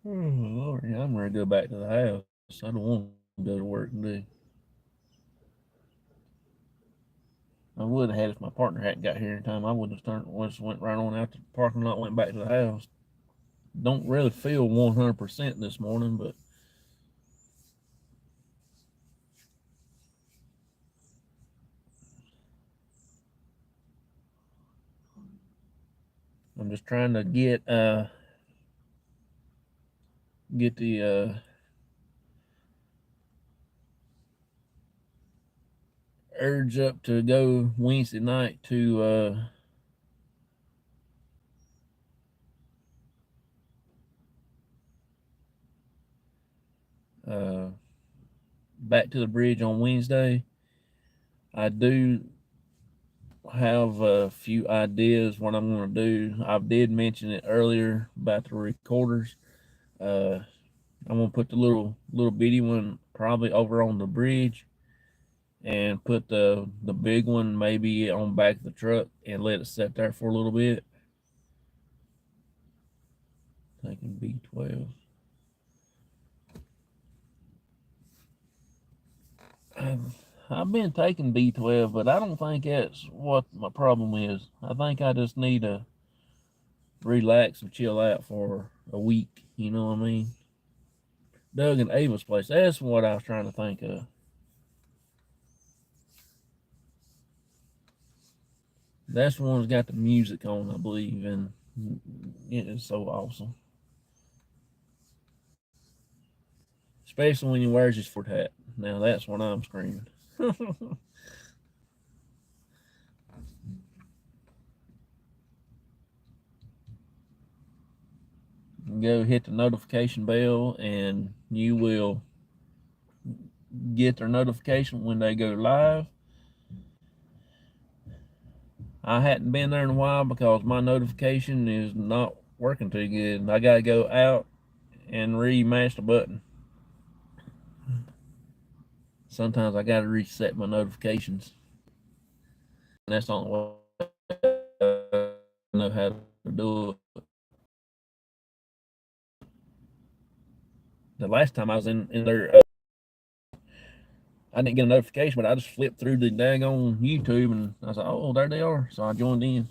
Oh Lord, yeah, I'm ready to go back to the house. I don't want to go to work today. I would have had if my partner hadn't got here in time. I would have went right on out to the parking lot, went back to the house. Don't really feel 100% this morning, but I'm just trying to get the urge up to go Wednesday night to uh, back to the bridge on Wednesday. I do have a few ideas what I'm going to do. I did mention it earlier about the recorders. Uh, I'm gonna put the little bitty one probably over on the bridge, and put the big one maybe on back of the truck and let it sit there for a little bit. Taking B12. I've been taking B12, but I don't think that's what my problem is. I think I just need to relax and chill out for a week. You know what I mean? Doug and Ava's place. That's what I was trying to think of. That's the one that's got the music on, I believe, and it is so awesome. Especially when he wears his Ford hat. Now that's what I'm screaming. Go hit the notification bell, and you will get their notification when they go live. I hadn't been there in a while because my notification is not working too good. I gotta go out and remash the button. Sometimes I gotta reset my notifications. And that's the only way I know how to do it. The last time I was in there, I didn't get a notification, but I just flipped through the daggone YouTube, and I was like, oh, there they are. So I joined in.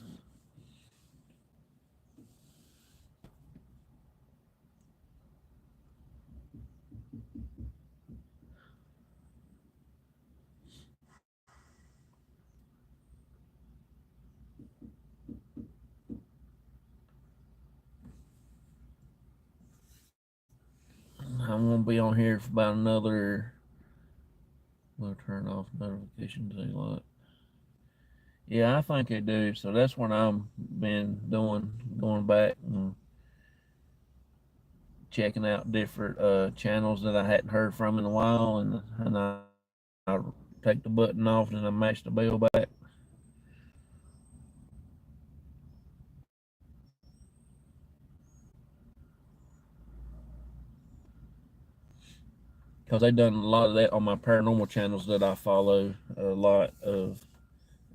I'm gonna be on here for about another. We'll turn off notifications a lot. Yeah, I think they do. So that's what I've been doing, going back and checking out different channels that I hadn't heard from in a while, and I take the button off and I mash the bell back because they've done a lot of that on my paranormal channels that I follow a lot of,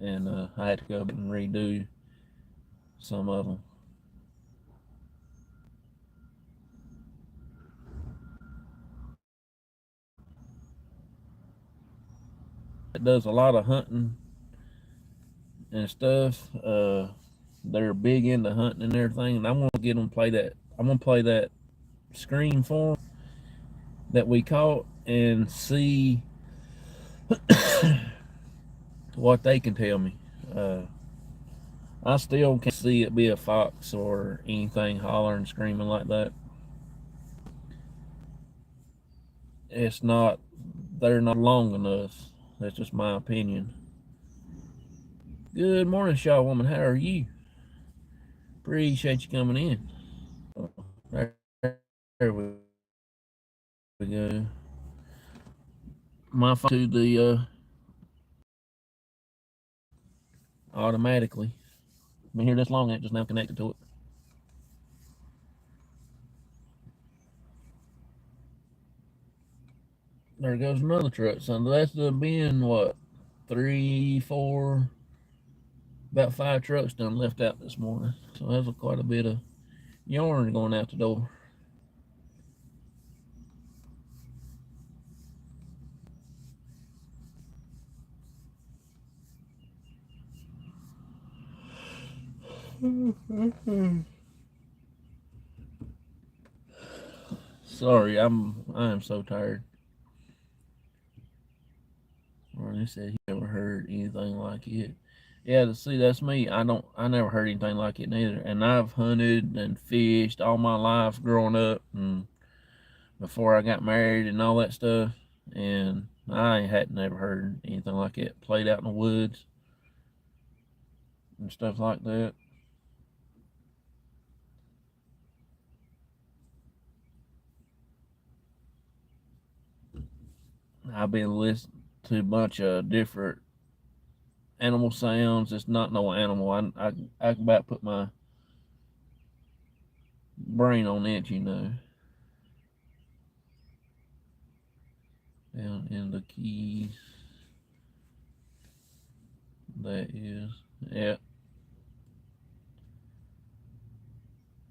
and I had to go back and redo some of them. It does a lot of hunting and stuff. They're big into hunting and everything, and I'm gonna get them play that. I'm gonna play that screen for them that we caught and see what they can tell me. I still can't see it be a fox or anything hollering, screaming like that. It's not. They're not long enough. That's just my opinion. Good morning, Shaw Woman. How are you? Appreciate you coming in. There, there we go. My phone to the automatically. Been here this long, it just now connected to it. There goes another truck. So that's been what, three, four, about five trucks done left out this morning. So that's quite a bit of yarn going out the door. Sorry, I am so tired. Ronnie said he never heard anything like it. Yeah, to see that's me. I never heard anything like it neither. And I've hunted and fished all my life growing up and before I got married and all that stuff. And I hadn't never heard anything like it. Played out in the woods and stuff like that. I've been listening to a bunch of different animal sounds. It's not no animal. I can about put my brain on it. Down in the Keys. That is. Yeah.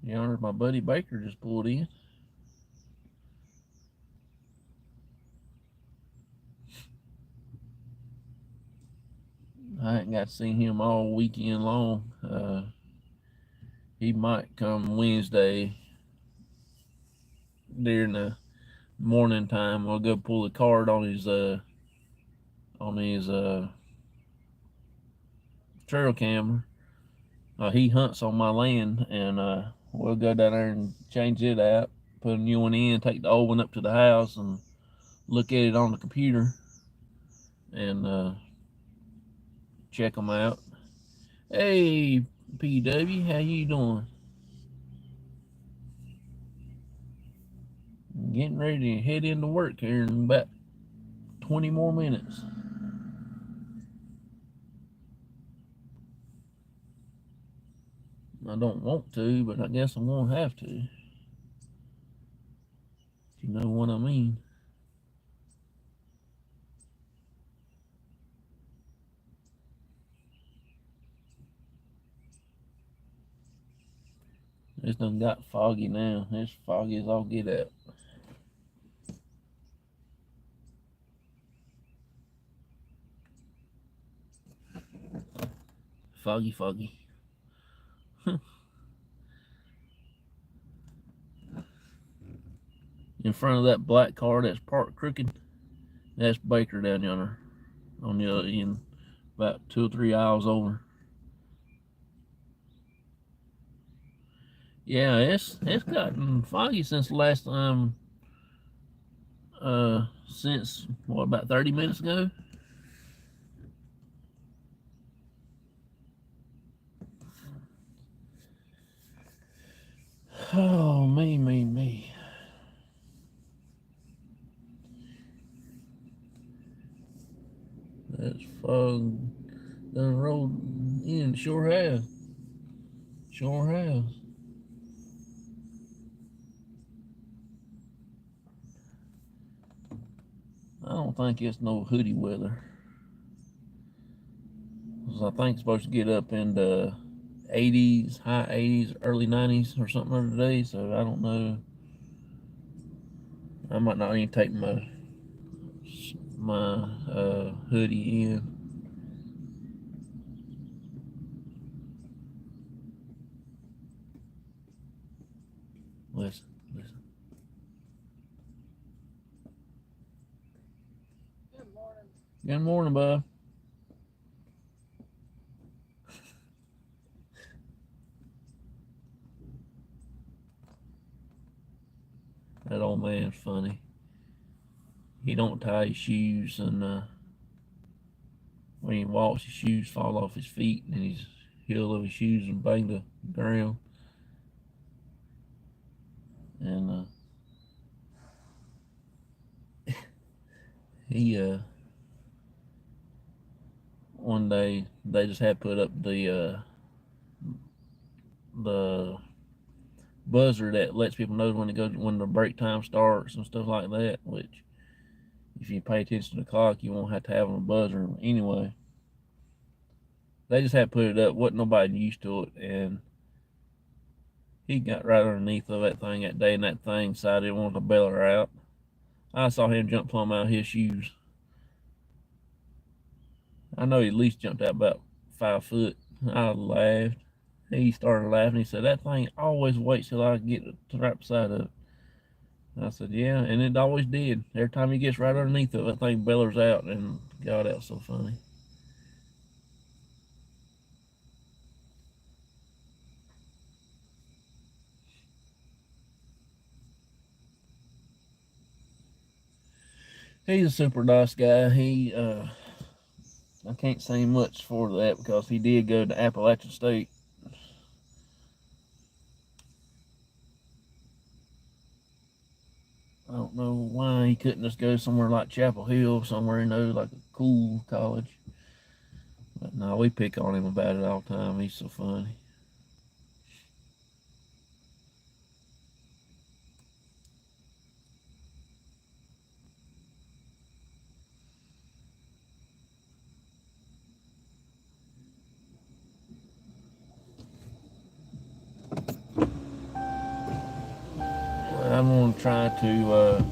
Your Honor, my buddy Baker just pulled in. I ain't got to see him all weekend long. He might come Wednesday during the morning time. We'll go pull a card on his trail camera. He hunts on my land, and we'll go down there and change it out, put a new one in, take the old one up to the house, and look at it on the computer, and check them out. Hey, PW, how you doing? Getting ready to head into work here in about 20 more minutes. I don't want to, but I guess I'm gonna have to. If you know what I mean. It's done got foggy now. It's foggy as all get out. Foggy, foggy. In front of that black car that's parked crooked, that's Baker down yonder on the other end, about 2 or 3 aisles over. Yeah, it's gotten foggy since the last time. Since what, about 30 minutes ago. Oh, me. That's fog done rolled in. Sure has. Sure has. I don't think it's no hoodie weather. 'Cause I think it's supposed to get up in the 80s, high 80s, early 90s or something other day. So I don't know. I might not even take my hoodie in. Listen, listen. Good morning, bud. That old man's funny. He don't tie his shoes, and when he walks, his shoes fall off his feet, and his heel of his shoes and bang the ground. And he one day they just had put up the buzzer that lets people know when the break time starts and stuff like that. Which, if you pay attention to the clock, you won't have to have a buzzer anyway. They just had put it up. Wasn't nobody used to it, and he got right underneath of that thing that day, and that thing decided it wanted to bail her out. I saw him jump plumb out of his shoes. I know he at least jumped out about 5 foot. I laughed. He started laughing. He said, "That thing always waits till I get to right beside of it." I said, "Yeah," and it always did. Every time he gets right underneath it, that thing bellers out, and God, that was so funny. He's a super nice guy. I can't say much for that because he did go to Appalachian State. I don't know why he couldn't just go somewhere like Chapel Hill, somewhere, like a cool college. But no, we pick on him about it all the time. He's so funny. I'm going to try to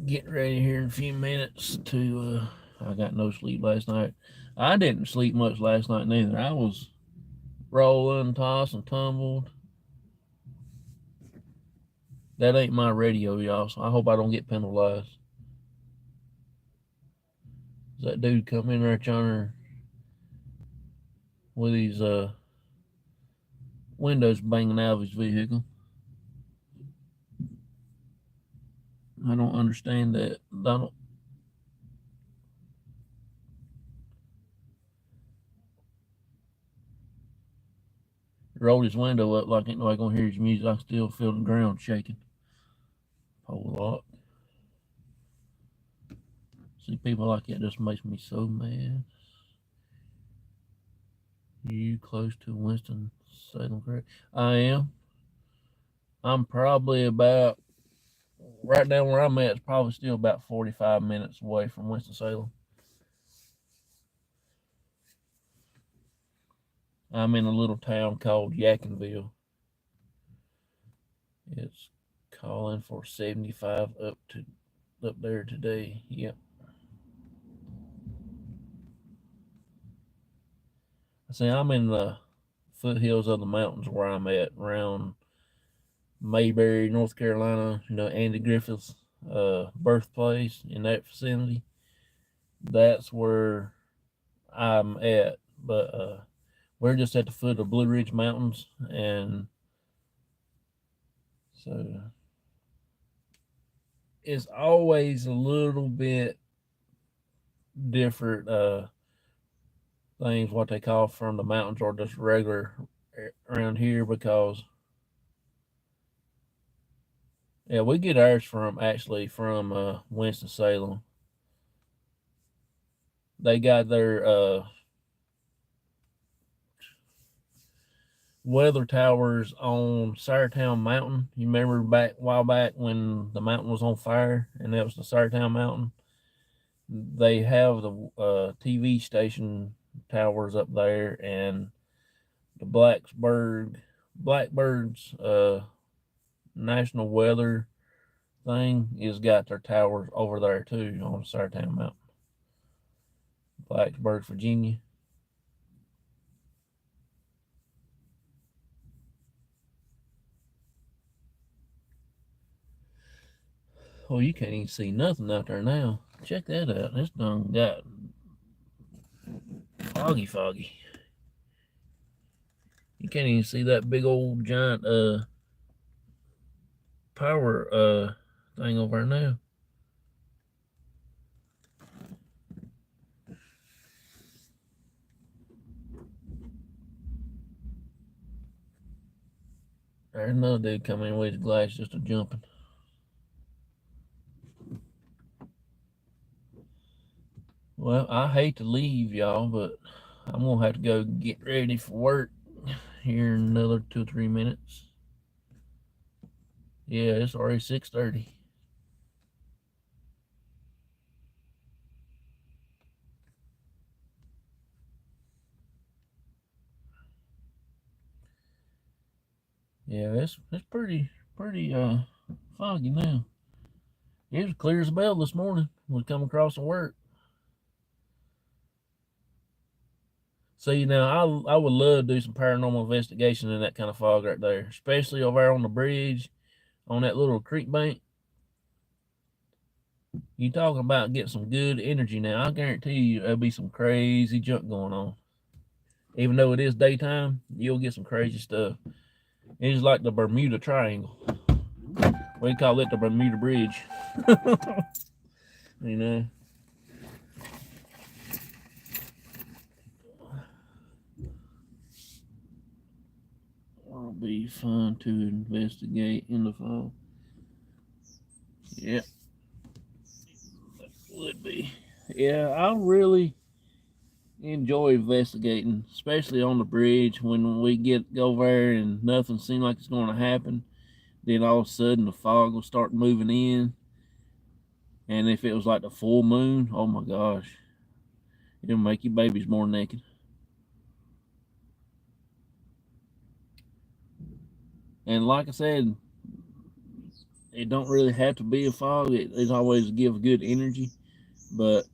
get ready here in a few minutes to. I got no sleep last night. I didn't sleep much last night neither. I was rolling, tossing, tumbled. That ain't my radio, y'all, so I hope I don't get penalized. That dude come in there trying with his windows banging out of his vehicle. I don't understand that. Rolled his window up like ain't nobody gonna hear his music. I still feel the ground shaking. Whole lot. See, people like that just makes me so mad. You close to Winston-Salem, correct? I am. I'm probably about, right now where I'm at, it's probably still about 45 minutes away from Winston-Salem. I'm in a little town called Yadkinville. It's calling for 75 up there today. Yep. See, I'm in the foothills of the mountains where I'm at, around Mayberry, North Carolina. Andy Griffith's birthplace, in that vicinity. That's where I'm at. But we're just at the foot of Blue Ridge Mountains, and so it's always a little bit different things what they call from the mountains or just regular around here, because yeah, we get ours from Winston Salem. They got their weather towers on Saratown Mountain. You remember a while back when the mountain was on fire, and that was the Saratown Mountain. They have the TV station towers up there, and the Blackbird's national weather thing is got their towers over there too on Saratown Mountain. Blacksburg, Virginia. Oh, you can't even see nothing out there now. Check that out. This done got foggy. You can't even see that big old giant power thing over there now. There's another dude coming in with his glass just a jumping. Well, I hate to leave y'all, but I'm gonna have to go get ready for work here in another 2 or 3 minutes. Yeah, it's already 6:30. Yeah, it's pretty foggy now. It was clear as a bell this morning when we come across the work. See, now I would love to do some paranormal investigation in that kind of fog right there, especially over there on the bridge, on that little creek bank. You talking about getting some good energy now? I guarantee you there'll be some crazy junk going on. Even though it is daytime, you'll get some crazy stuff. It's like the Bermuda Triangle. We call it the Bermuda Bridge. You know. It'll be fun to investigate in the fall. Yep. That would be. Yeah, I really enjoy investigating, especially on the bridge when we go there and nothing seems like it's going to happen. Then all of a sudden the fog will start moving in, and if it was like the full moon, oh my gosh, it'll make your babies more naked. And like I said, it don't really have to be a fog. It always give good energy, but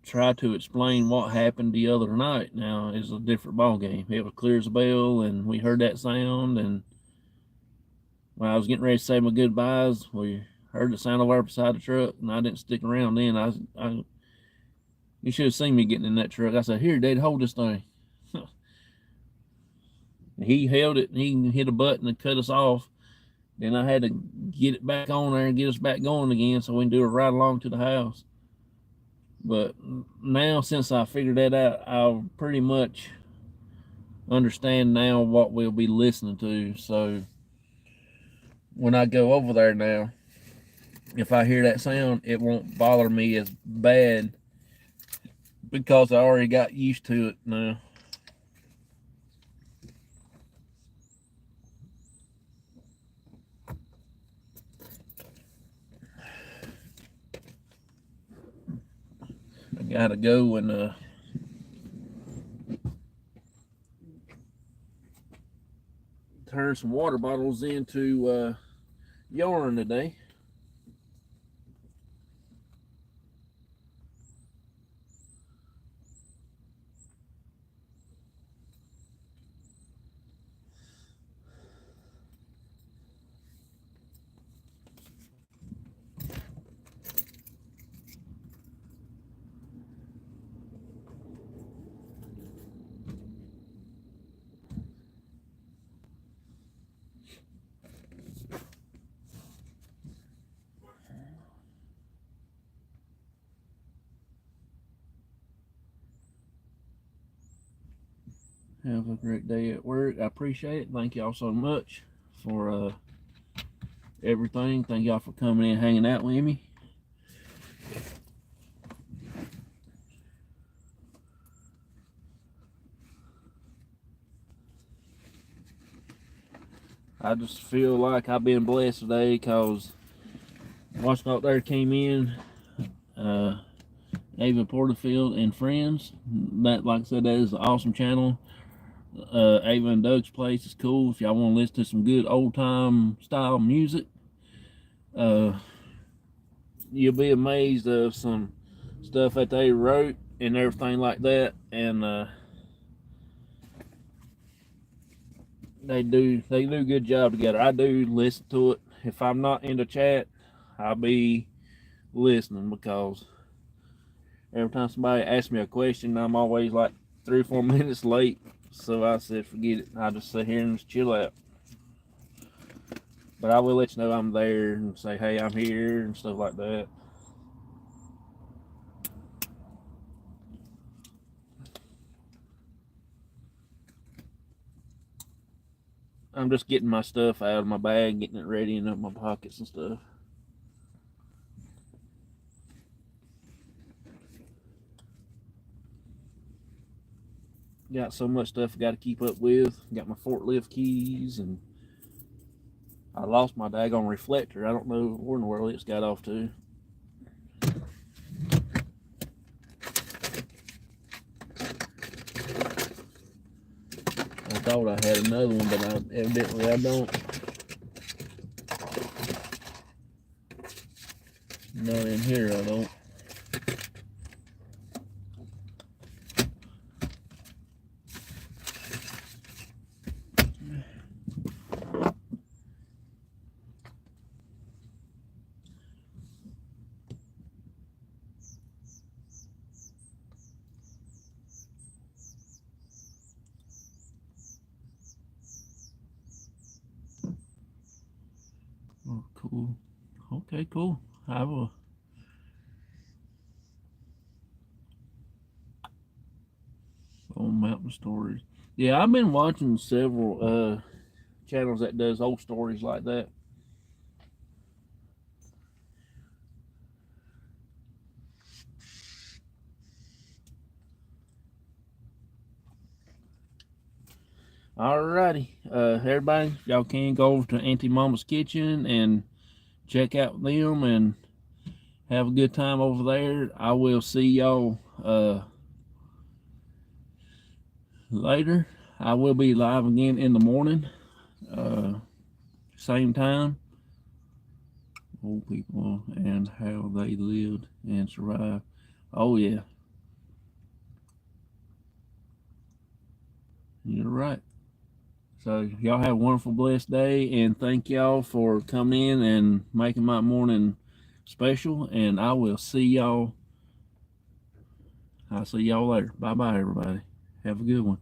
try to explain what happened the other night now is a different ball game. It was clear as a bell, and we heard that sound, and when I was getting ready to say my goodbyes, we heard the sound over beside the truck, and I didn't stick around then. You should have seen me getting in that truck. I said, "Here, Dad, hold this thing." He held it, and he hit a button and cut us off. Then I had to get it back on there and get us back going again so we can do a ride along to the house. But now, since I figured that out, I pretty much understand now what we'll be listening to. So when I go over there now, if I hear that sound, it won't bother me as bad because I already got used to it now. I gotta go and turn some water bottles into yarn today. Have a great day at work. I appreciate it. Thank y'all so much for everything. Thank y'all for coming in, hanging out with me. I just feel like I've been blessed today because watching out there came in, Ava Porterfield and Friends. That, like I said, that is an awesome channel. Ava and Doug's Place is cool if y'all want to listen to some good old time style music. You'll be amazed of some stuff that they wrote and everything like that, and they do a good job together. I do listen to it. If I'm not in the chat, I'll be listening because every time somebody asks me a question, I'm always like 3 or 4 minutes late. So I said, forget it. I just sit here and just chill out. But I will let you know I'm there and say, hey, I'm here and stuff like that. I'm just getting my stuff out of my bag, getting it ready in my pockets and stuff. Got so much stuff I got to keep up with. Got my forklift keys, and I lost my daggone reflector. I don't know where in the world it's got off to. I thought I had another one, but evidently I don't. Not in here, I don't. Cool. Okay, cool. I will. On mountain stories. Yeah, I've been watching several channels that does old stories like that. Alrighty, everybody, y'all can go over to Auntie Mama's Kitchen and check out them and have a good time over there. I will see y'all later. I will be live again in the morning, uh, same time. Old people and how they lived and survived. Oh yeah, you're right. So y'all have a wonderful, blessed day, and thank y'all for coming in and making my morning special. And I will see y'all. I'll see y'all later. Bye bye, everybody. Have a good one.